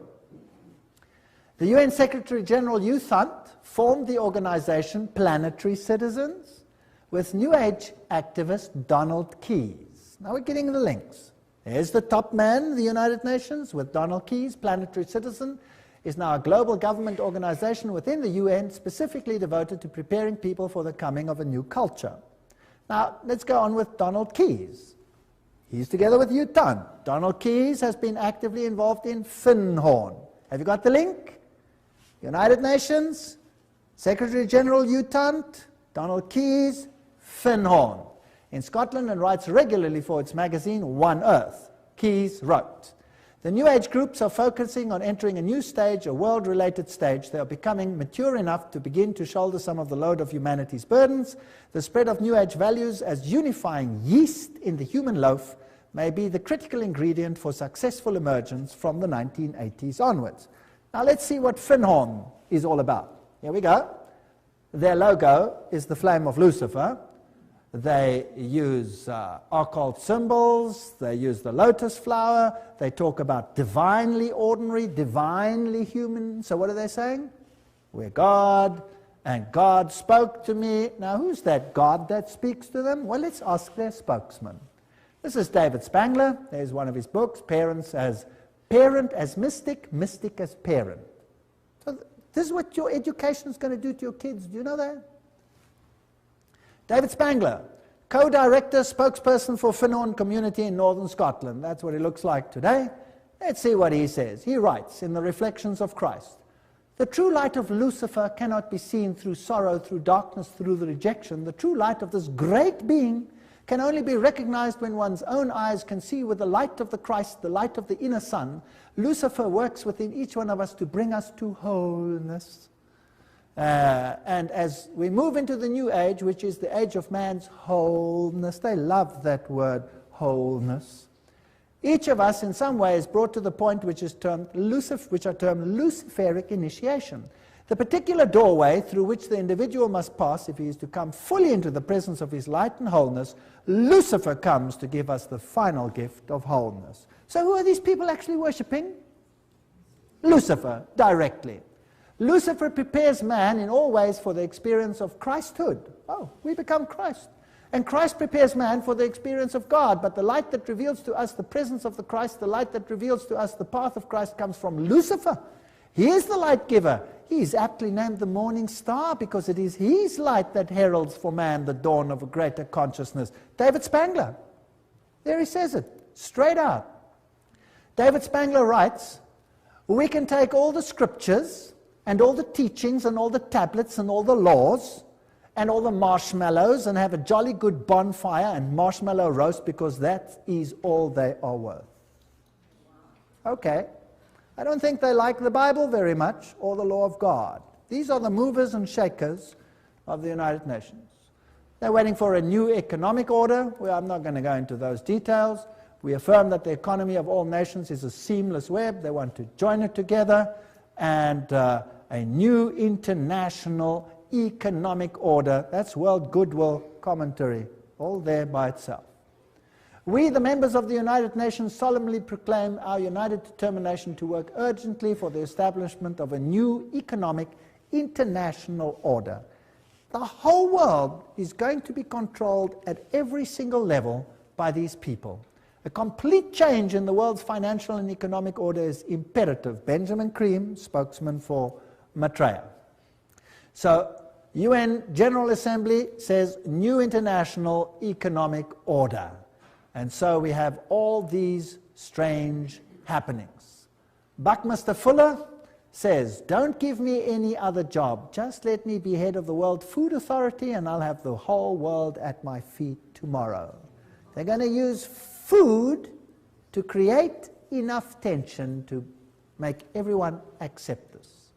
Speaker 1: The UN Secretary General Youth Hunt formed the organization Planetary Citizens with New Age activist Donald Keyes. Now we're getting the links. There's the top man of the United Nations with Donald Keyes. Planetary Citizen is now a global government organization within the UN specifically devoted to preparing people for the coming of a new culture. Now let's go on with Donald Keyes. He's together with Youth Hunt. Donald Keyes has been actively involved in Finhorn. Have you got the link? United Nations, Secretary General Youth Hunt, Donald Keyes, Finhorn. In Scotland and writes regularly for its magazine One Earth. Keyes wrote, "The New Age groups are focusing on entering a new stage, a world-related stage. They are becoming mature enough to begin to shoulder some of the load of humanity's burdens. The spread of New Age values as unifying yeast in the human loaf may be the critical ingredient for successful emergence from the 1980s onwards." Now let's see what Finhorn is all about. Here we go. Their logo is the flame of Lucifer. They use occult symbols, they use the lotus flower, they talk about divinely ordinary, divinely human. So what are they saying? We're God, and God spoke to me. Now who's that God that speaks to them? Well, let's ask their spokesman. This is David Spangler. There's one of his books, Parent as Mystic, Mystic as Parent. So this is what your education is going to do to your kids. Do you know that? David Spangler, co-director, spokesperson for Finhorn community in northern Scotland. That's what he looks like today. Let's see what he says. He writes in the Reflections of Christ, "The true light of Lucifer cannot be seen through sorrow, through darkness, through the rejection. The true light of this great being can only be recognized when one's own eyes can see with the light of the Christ, the light of the inner sun. Lucifer works within each one of us to bring us to wholeness. And as we move into the new age, which is the age of man's wholeness," they love that word, wholeness, "each of us in some way is brought to the point which are termed Luciferic initiation. The particular doorway through which the individual must pass if he is to come fully into the presence of his light and wholeness, Lucifer comes to give us the final gift of wholeness." So who are these people actually worshipping? Lucifer, directly. Lucifer prepares man in all ways for the experience of Christhood. Oh, we become Christ. And Christ prepares man for the experience of God. But the light that reveals to us the presence of the Christ, the light that reveals to us the path of Christ, comes from Lucifer. He is the light giver. He is aptly named the morning star because it is his light that heralds for man the dawn of a greater consciousness. David Spangler. There he says it, straight out. David Spangler writes, "We can take all the scriptures and all the teachings and all the tablets and all the laws and all the marshmallows and have a jolly good bonfire and marshmallow roast because that is all they are worth." Okay. I don't think they like the Bible very much or the law of God. These are the movers and shakers of the United Nations. They're waiting for a new economic order. Well, I'm not going to go into those details. We affirm that the economy of all nations is a seamless web. They want to join it together, and a new international economic order. That's World Goodwill Commentary, all there by itself. "We, the members of the United Nations, solemnly proclaim our united determination to work urgently for the establishment of a new economic international order. The whole world is going to be controlled at every single level by these people. A complete change in the world's financial and economic order is imperative." Benjamin Cream, spokesman for Maitreya. So, UN General Assembly says new international economic order. And so we have all these strange happenings. Buckminster Fuller says, "Don't give me any other job. Just let me be head of the World Food Authority and I'll have the whole world at my feet tomorrow." They're going to use food to create enough tension to make everyone accept this.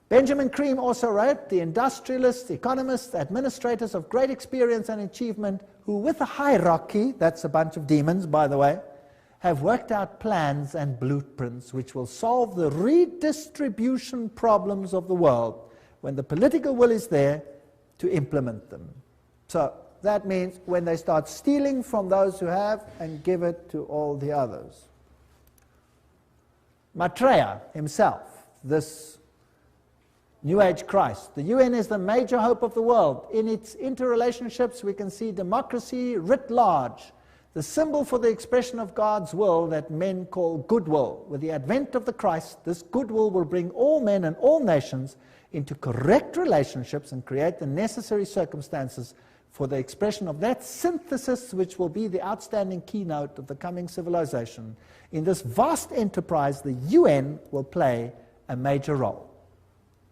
Speaker 1: Benjamin Cream also wrote, "The industrialists, economists, administrators of great experience and achievement who with a hierarchy," that's a bunch of demons by the way, have worked out plans and blueprints which will solve the redistribution problems of the world when the political will is there to implement them. So that means when they start stealing from those who have and give it to all the others. Maitreya himself, this New Age Christ. The UN is the major hope of the world. In its interrelationships we can see democracy writ large, the symbol for the expression of God's will that men call goodwill. With the advent of the Christ, this goodwill will bring all men and all nations into correct relationships and create the necessary circumstances for the expression of that synthesis which will be the outstanding keynote of the coming civilization. In this vast enterprise, the UN will play a major role.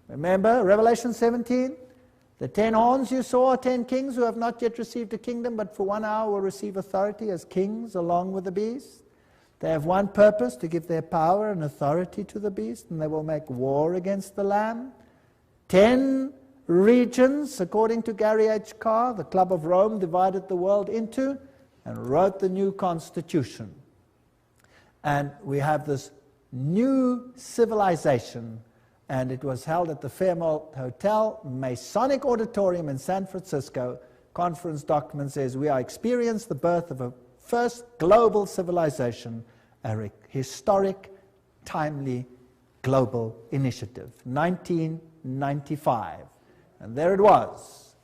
Speaker 1: Remember Revelation 17? The 10 horns you saw are 10 kings who have not yet received a kingdom, but for 1 hour will receive authority as kings along with the beast. They have one purpose, to give their power and authority to the beast, and they will make war against the Lamb. 10 regions, according to Gary H. Carr, the Club of Rome divided the world into and wrote the new constitution. And we have this new civilization, and it was held at the Fairmont Hotel, Masonic Auditorium in San Francisco. Conference document says, we are experiencing the birth of a first global civilization, a historic, timely, global initiative. 1995. And there it was.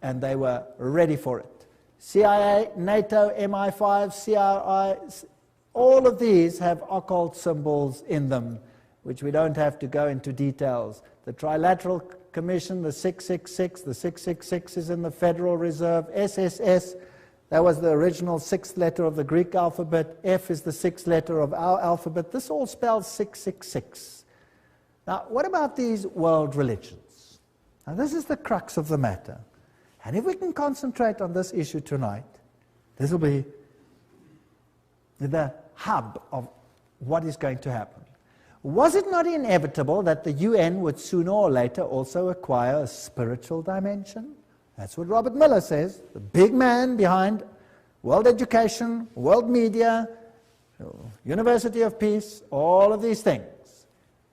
Speaker 1: And they were ready for it. CIA, NATO, MI5, CRI, all of these have occult symbols in them, which we don't have to go into details. The Trilateral Commission, the 666, the 666 is in the Federal Reserve. SSS, that was the original 6th letter of the Greek alphabet. F is the 6th letter of our alphabet. This all spells 666. Now, what about these world religions? Now, this is the crux of the matter. And if we can concentrate on this issue tonight, this will be the hub of what is going to happen. Was it not inevitable that the UN would sooner or later also acquire a spiritual dimension? That's what Robert Miller says, the big man behind world education, world media, University of Peace, all of these things.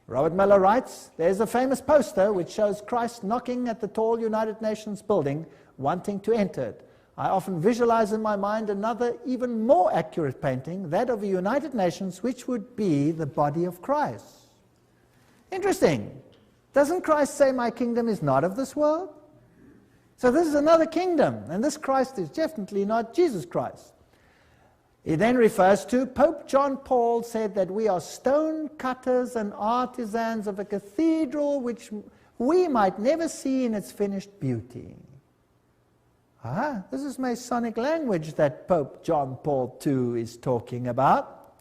Speaker 1: Robert Miller writes, there's a famous poster which shows Christ knocking at the tall United Nations building, wanting to enter it. I often visualize in my mind another, even more accurate painting, that of the United Nations, which would be the body of Christ. Interesting. Doesn't Christ say, my kingdom is not of this world? So this is another kingdom, and this Christ is definitely not Jesus Christ. He then refers to Pope John Paul said that we are stone cutters and artisans of a cathedral which we might never see in its finished beauty. This is Masonic language that Pope John Paul II is talking about.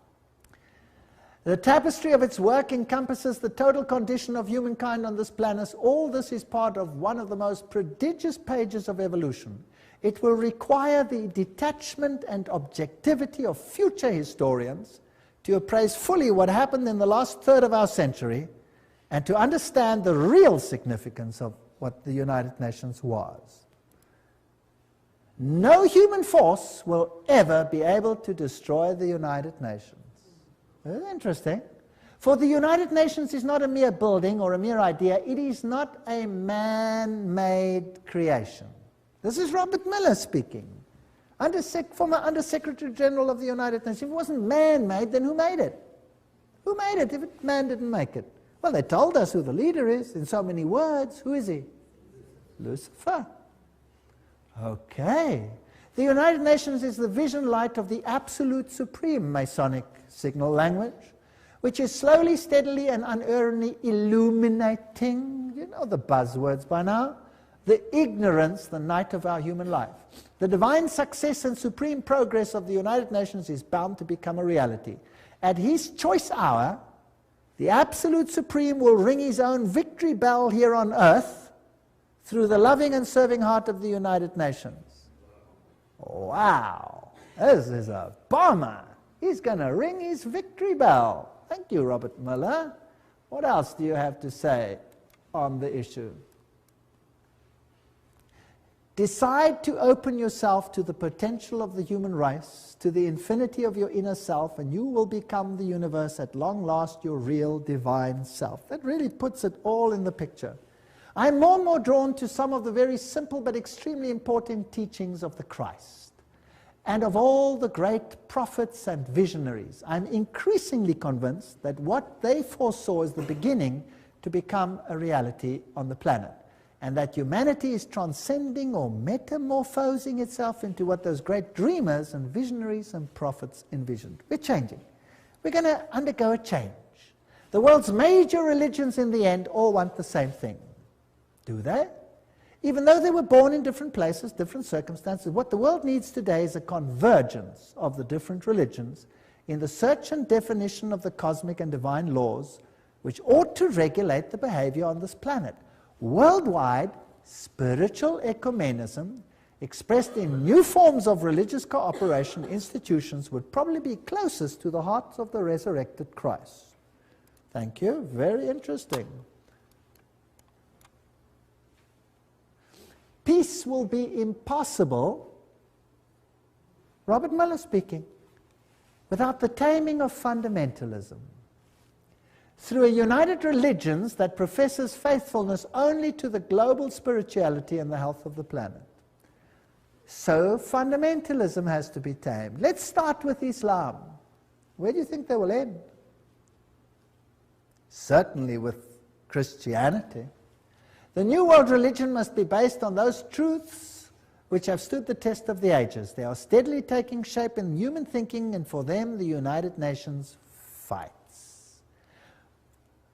Speaker 1: The tapestry of its work encompasses the total condition of humankind on this planet. All this is part of one of the most prodigious pages of evolution. It will require the detachment and objectivity of future historians to appraise fully what happened in the last third of our century and to understand the real significance of what the United Nations was. No human force will ever be able to destroy the United Nations. Very interesting. For the United Nations is not a mere building or a mere idea. It is not a man-made creation. This is Robert Miller speaking, former Under-Secretary General of the United Nations. If it wasn't man-made, then who made it? Who made it if man didn't make it? Well, they told us who the leader is in so many words. Who is he? Lucifer. Okay. The United Nations is the vision light of the absolute supreme Masonic signal language, which is slowly, steadily, and unerringly illuminating, you know the buzzwords by now, the ignorance, the night of our human life. The divine success and supreme progress of the United Nations is bound to become a reality. At his choice hour, the absolute supreme will ring his own victory bell here on earth through the loving and serving heart of the United Nations. Wow, this is a bomber. He's going to ring his victory bell. Thank you, Robert Miller. What else do you have to say on the issue? Decide to open yourself to the potential of the human race, to the infinity of your inner self, and you will become the universe at long last, your real divine self. That really puts it all in the picture. I'm more and more drawn to some of the very simple but extremely important teachings of the Christ and of all the great prophets and visionaries. I'm increasingly convinced that what they foresaw is the beginning to become a reality on the planet, and that humanity is transcending or metamorphosing itself into what those great dreamers and visionaries and prophets envisioned. We're changing. We're going to undergo a change. The world's major religions in the end all want the same thing. Do they? Even though they were born in different places, different circumstances, what the world needs today is a convergence of the different religions in the search and definition of the cosmic and divine laws which ought to regulate the behavior on this planet. Worldwide, spiritual ecumenism, expressed in new forms of religious cooperation institutions, would probably be closest to the hearts of the resurrected Christ. Thank you. Very interesting. Peace will be impossible, Robert Miller speaking, without the taming of fundamentalism. Through a united religions that professes faithfulness only to the global spirituality and the health of the planet. So fundamentalism has to be tamed. Let's start with Islam. Where do you think they will end? Certainly with Christianity. The New World religion must be based on those truths which have stood the test of the ages. They are steadily taking shape in human thinking, and for them the United Nations fights.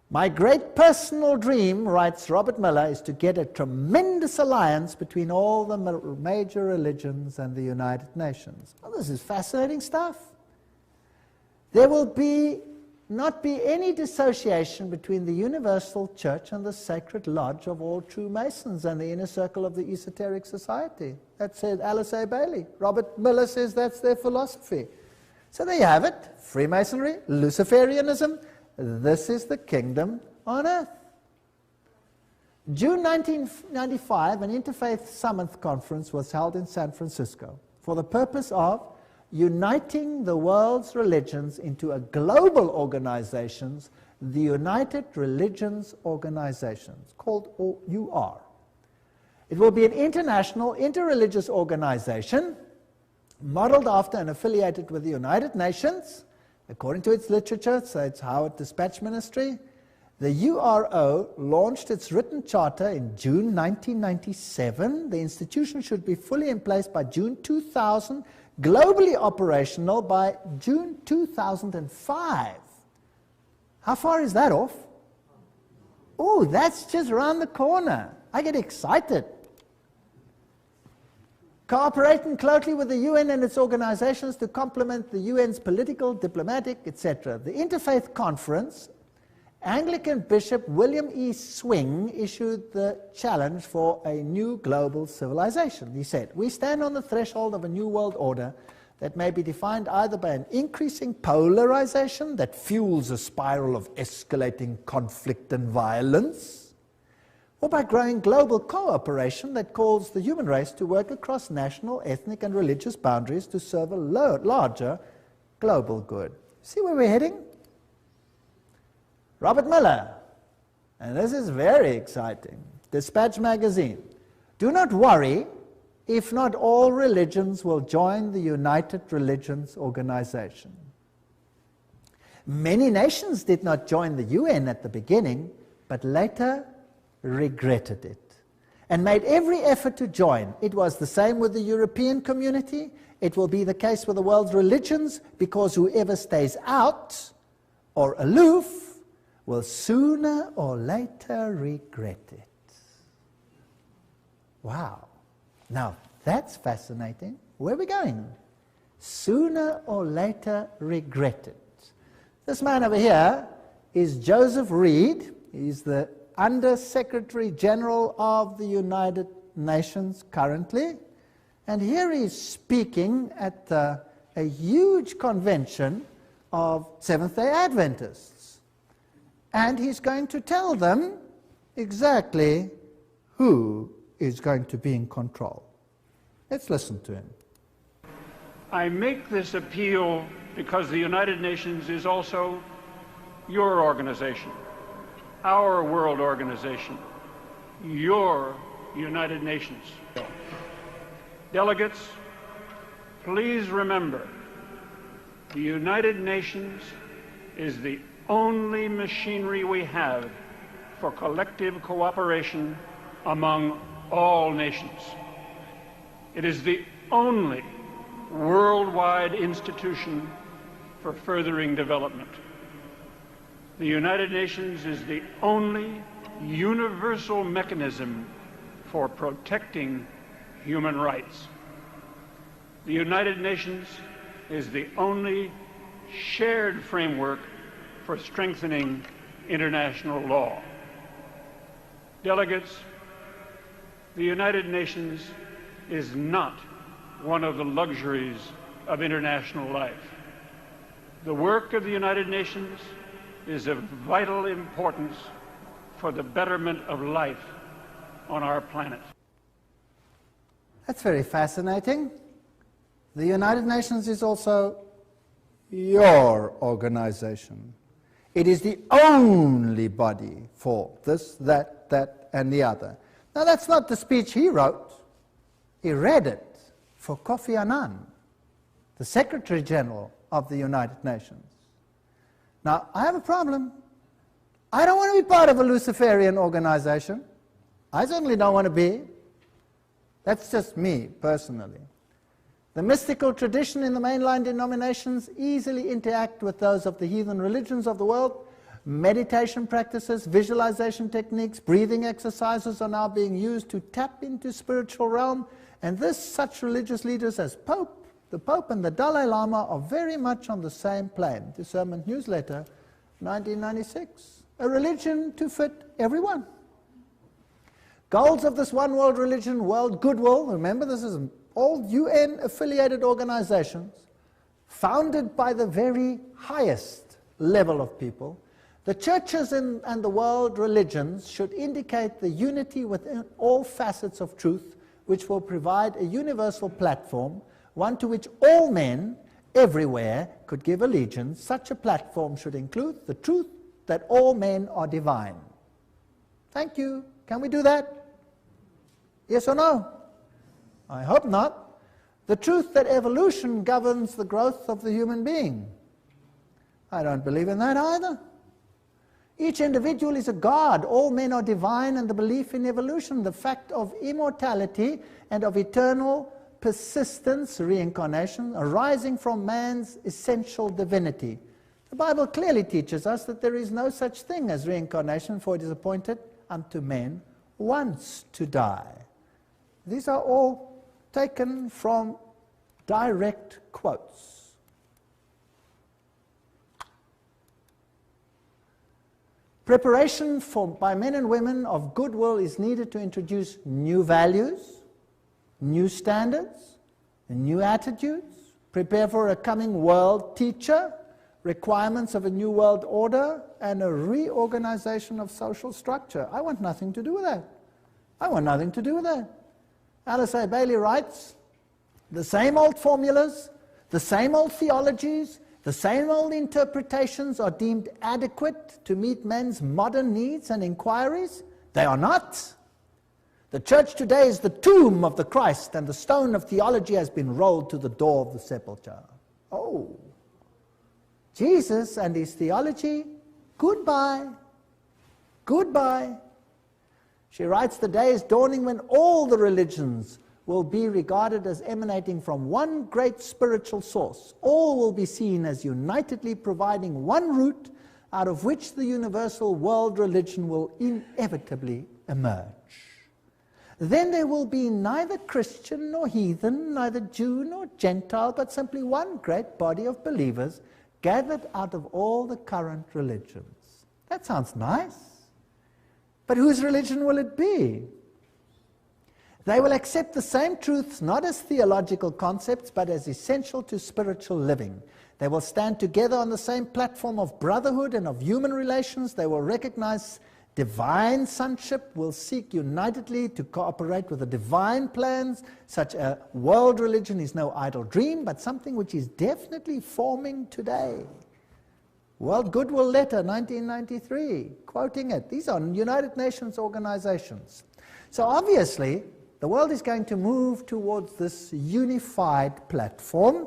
Speaker 1: My great personal dream, writes Robert Miller, is to get a tremendous alliance between all the major religions and the United Nations. Well, this is fascinating stuff. There will not be any dissociation between the universal church and the sacred lodge of all true Masons and the inner circle of the esoteric society. That said Alice A. Bailey. Robert Miller says that's their philosophy. So there you have it. Freemasonry, Luciferianism. This is the kingdom on earth. June 1995, an Interfaith Summit Conference was held in San Francisco for the purpose of uniting the world's religions into a global organization, the United Religions Organizations, called UR. It will be an international, interreligious organization modeled after and affiliated with the United Nations, according to its literature, so it's Howard Dispatch Ministry. The URO launched its written charter in June 1997. The institution should be fully in place by June 2000, globally operational by June 2005. How far is that off? Oh, that's just around the corner. I get excited. Cooperating closely with the UN and its organizations to complement the UN's political, diplomatic, etc. The Interfaith Conference, Anglican Bishop William E. Swing issued the challenge for a new global civilization. He said, "We stand on the threshold of a new world order that may be defined either by an increasing polarization that fuels a spiral of escalating conflict and violence, or by growing global cooperation that calls the human race to work across national, ethnic, and religious boundaries to serve a larger global good." See where we're heading? Robert Miller, and this is very exciting, Dispatch magazine. "Do not worry if not all religions will join the United Religions Organization. Many nations did not join the UN at the beginning, but later regretted it and made every effort to join. It was the same with the European community. It will be the case with the world's religions, because whoever stays out or aloof will sooner or later regret it." Wow. Now, that's fascinating. Where are we going? Sooner or later regret it. This man over here is Joseph Reed. He's the Under-Secretary General of the United Nations currently. And here he's speaking at a huge convention of Seventh-day Adventists. And he's going to tell them exactly who is going to be in control. Let's listen to him.
Speaker 2: I make this appeal because the United Nations is also your organization, our world organization, your United Nations. Delegates, please remember, the United Nations is the only machinery we have for collective cooperation among all nations. It is the only worldwide institution for furthering development. The United Nations is the only universal mechanism for protecting human rights. The United Nations is the only shared framework for strengthening international law. Delegates, the United Nations is not one of the luxuries of international life. The work of the United Nations is of vital importance for the betterment of life on our planet.
Speaker 1: That's very fascinating. The United Nations is also your organization. It is the only body for this, that, and the other. Now, that's not the speech he wrote. He read it for Kofi Annan, the Secretary General of the United Nations. Now, I have a problem. I don't want to be part of a Luciferian organization. I certainly don't want to be. That's just me, personally. The mystical tradition in the mainline denominations easily interact with those of the heathen religions of the world. Meditation practices, visualization techniques, breathing exercises are now being used to tap into spiritual realm, and such religious leaders as the Pope and the Dalai Lama are very much on the same plane. Discernment Newsletter, 1996. A religion to fit everyone. Goals of this one world religion, world goodwill, remember this is all UN-affiliated organizations, founded by the very highest level of people. The churches and the world religions should indicate the unity within all facets of truth, which will provide a universal platform, one to which all men everywhere could give allegiance. Such a platform should include the truth that all men are divine. Thank you. Can we do that? Yes or no? I hope not. The truth that evolution governs the growth of the human being. I don't believe in that either. Each individual is a god. All men are divine, and the belief in evolution, the fact of immortality and of eternal persistence, reincarnation, arising from man's essential divinity. The Bible clearly teaches us that there is no such thing as reincarnation, for it is appointed unto men once to die. These are all taken from direct quotes. Preparation by men and women of goodwill is needed to introduce new values, new standards, and new attitudes, prepare for a coming world teacher, requirements of a new world order, and a reorganization of social structure. I want nothing to do with that. I want nothing to do with that. Alice A. Bailey writes, the same old formulas, the same old theologies, the same old interpretations are deemed adequate to meet men's modern needs and inquiries. They are not. The church today is the tomb of the Christ, and the stone of theology has been rolled to the door of the sepulchre. Oh, Jesus and his theology, goodbye, goodbye. She writes, the day is dawning when all the religions will be regarded as emanating from one great spiritual source. All will be seen as unitedly providing one root out of which the universal world religion will inevitably emerge. Then there will be neither Christian nor heathen, neither Jew nor Gentile, but simply one great body of believers gathered out of all the current religions. That sounds nice. But whose religion will it be? They will accept the same truths not as theological concepts, but as essential to spiritual living. They will stand together on the same platform of brotherhood and of human relations. They will recognize Divine sonship will seek unitedly to cooperate with the divine plans. Such a world religion is no idle dream, but something which is definitely forming today. World Goodwill Letter, 1993, quoting it. These are United Nations organizations. So obviously, the world is going to move towards this unified platform,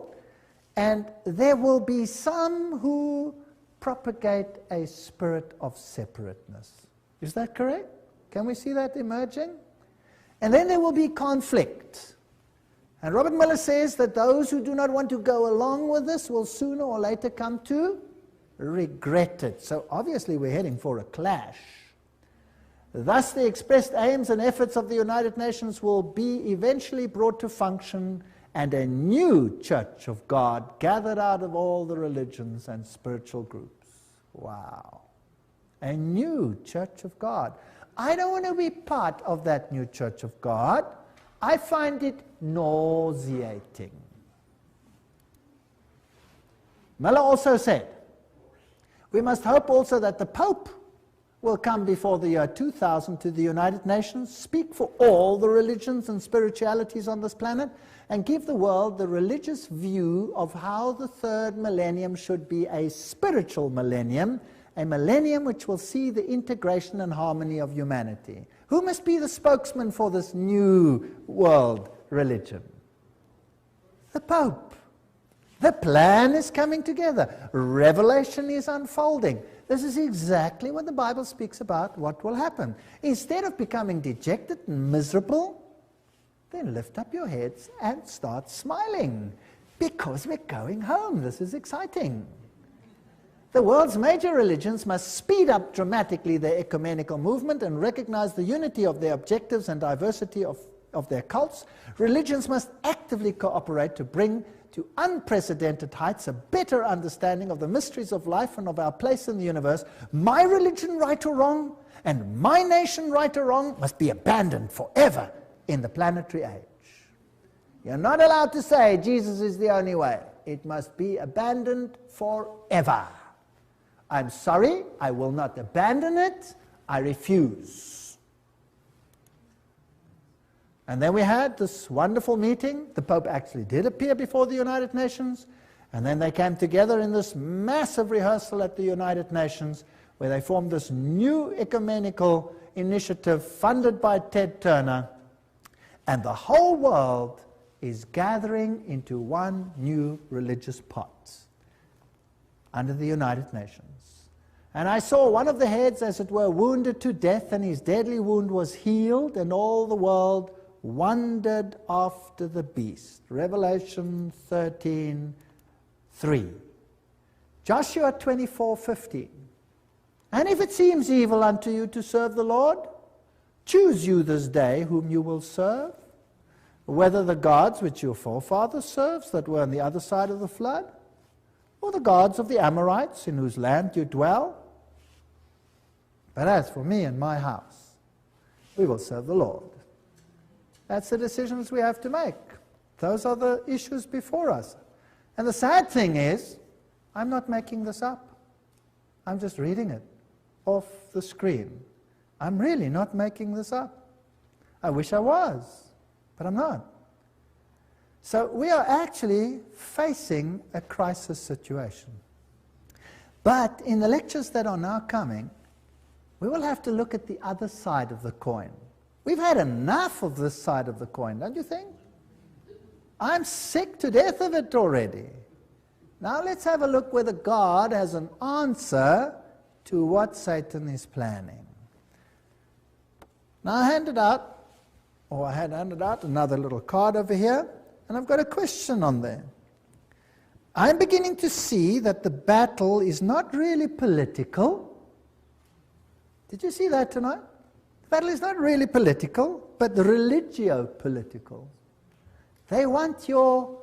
Speaker 1: and there will be some who propagate a spirit of separateness. Is that correct? Can we see that emerging? And then there will be conflict. And Robert Miller says that those who do not want to go along with this will sooner or later come to regret it. So obviously we're heading for a clash. Thus the expressed aims and efforts of the United Nations will be eventually brought to function, and a new church of God gathered out of all the religions and spiritual groups. Wow. A new church of God. I don't want to be part of that new church of God. I find it nauseating. Miller also said, we must hope also that the Pope will come before the year 2000 to the United Nations, speak for all the religions and spiritualities on this planet, and give the world the religious view of how the third millennium should be a spiritual millennium, a millennium which will see the integration and harmony of humanity. Who must be the spokesman for this new world religion? The Pope. The plan is coming together. Revelation is unfolding. This is exactly what the Bible speaks about what will happen. Instead of becoming dejected and miserable, then lift up your heads and start smiling, because we're going home. This is exciting. The world's major religions must speed up dramatically their ecumenical movement and recognize the unity of their objectives and diversity of their cults. Religions must actively cooperate to bring to unprecedented heights a better understanding of the mysteries of life and of our place in the universe. My religion, right or wrong, and my nation, right or wrong, must be abandoned forever in the planetary age. You're not allowed to say Jesus is the only way. It must be abandoned forever. I'm sorry, I will not abandon it. I refuse. And then we had this wonderful meeting. The Pope actually did appear before the United Nations. And then they came together in this massive rehearsal at the United Nations, where they formed this new ecumenical initiative funded by Ted Turner. And the whole world is gathering into one new religious pot under the United Nations. And I saw one of the heads, as it were, wounded to death, and his deadly wound was healed, and all the world wandered after the beast. Revelation 13:3. Joshua 24:15. And if it seems evil unto you to serve the Lord, choose you this day whom you will serve, whether the gods which your forefathers served that were on the other side of the flood, or the gods of the Amorites in whose land you dwell. But as for me and my house, we will serve the Lord. That's the decisions we have to make. Those are the issues before us. And the sad thing is, I'm not making this up. I'm just reading it off the screen. I'm really not making this up. I wish I was, but I'm not. So we are actually facing a crisis situation. But in the lectures that are now coming, we will have to look at the other side of the coin. We've had enough of this side of the coin, don't you think? I'm sick to death of it already. Now let's have a look whether God has an answer to what Satan is planning. Now I had handed out another little card over here, and I've got a question on there. I'm beginning to see that the battle is not really political. Did you see that tonight? The battle is not really political, but religio-political. They want your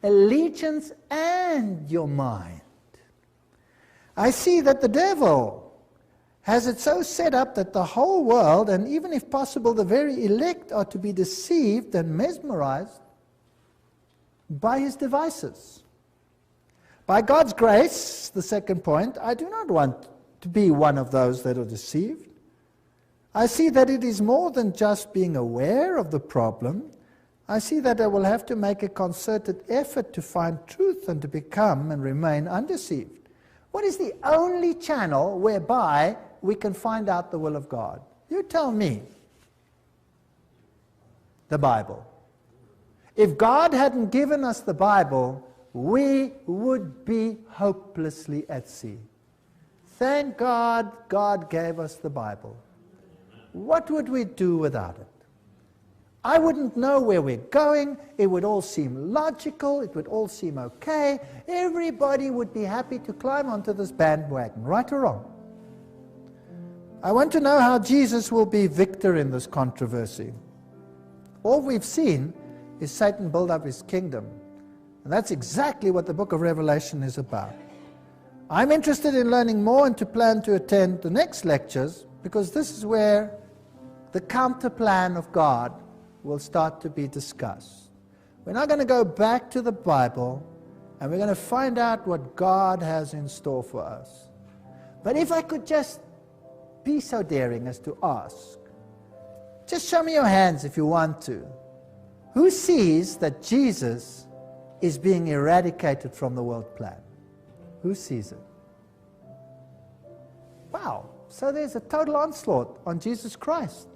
Speaker 1: allegiance and your mind. I see that the devil has it so set up that the whole world, and even if possible the very elect, are to be deceived and mesmerized by his devices. By God's grace, the second point, I do not want to be one of those that are deceived. I see that it is more than just being aware of the problem. I see that I will have to make a concerted effort to find truth and to become and remain undeceived. What is the only channel whereby we can find out the will of God? You tell me. The Bible. If God hadn't given us the Bible, we would be hopelessly at sea. Thank God, God gave us the Bible. What would we do without it? I wouldn't know where we're going. It would all seem logical. It would all seem okay. Everybody would be happy to climb onto this bandwagon, right or wrong. I want to know how Jesus will be victor in this controversy. All we've seen is Satan build up his kingdom. And that's exactly what the book of Revelation is about. I'm interested in learning more and to plan to attend the next lectures, because this is where the counter plan of God will start to be discussed. We're now going to go back to the Bible, and we're going to find out what God has in store for us. But if I could just be so daring as to ask, just show me your hands if you want to. Who sees that Jesus is being eradicated from the world plan? Who sees it? Wow, so there's a total onslaught on Jesus Christ.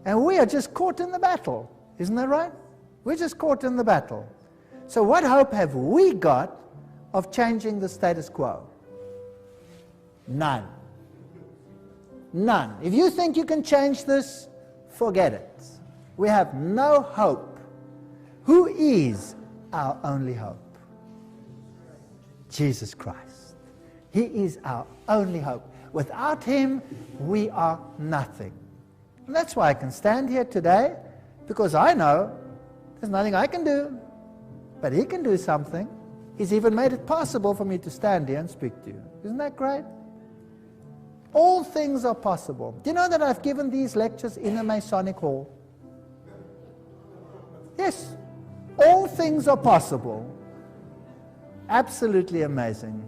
Speaker 1: And we are just caught in the battle. Isn't that right? We're just caught in the battle. So what hope have we got of changing the status quo? None. None. If you think you can change this, forget it. We have no hope. Who is our only hope? Jesus Christ. He is our only hope. Without him, we are nothing. And that's why I can stand here today, because I know there's nothing I can do, but he can do something. He's even made it possible for me to stand here and speak to you. Isn't that great? All things are possible. Do you know that I've given these lectures in a Masonic hall? Yes. All things are possible. Absolutely amazing.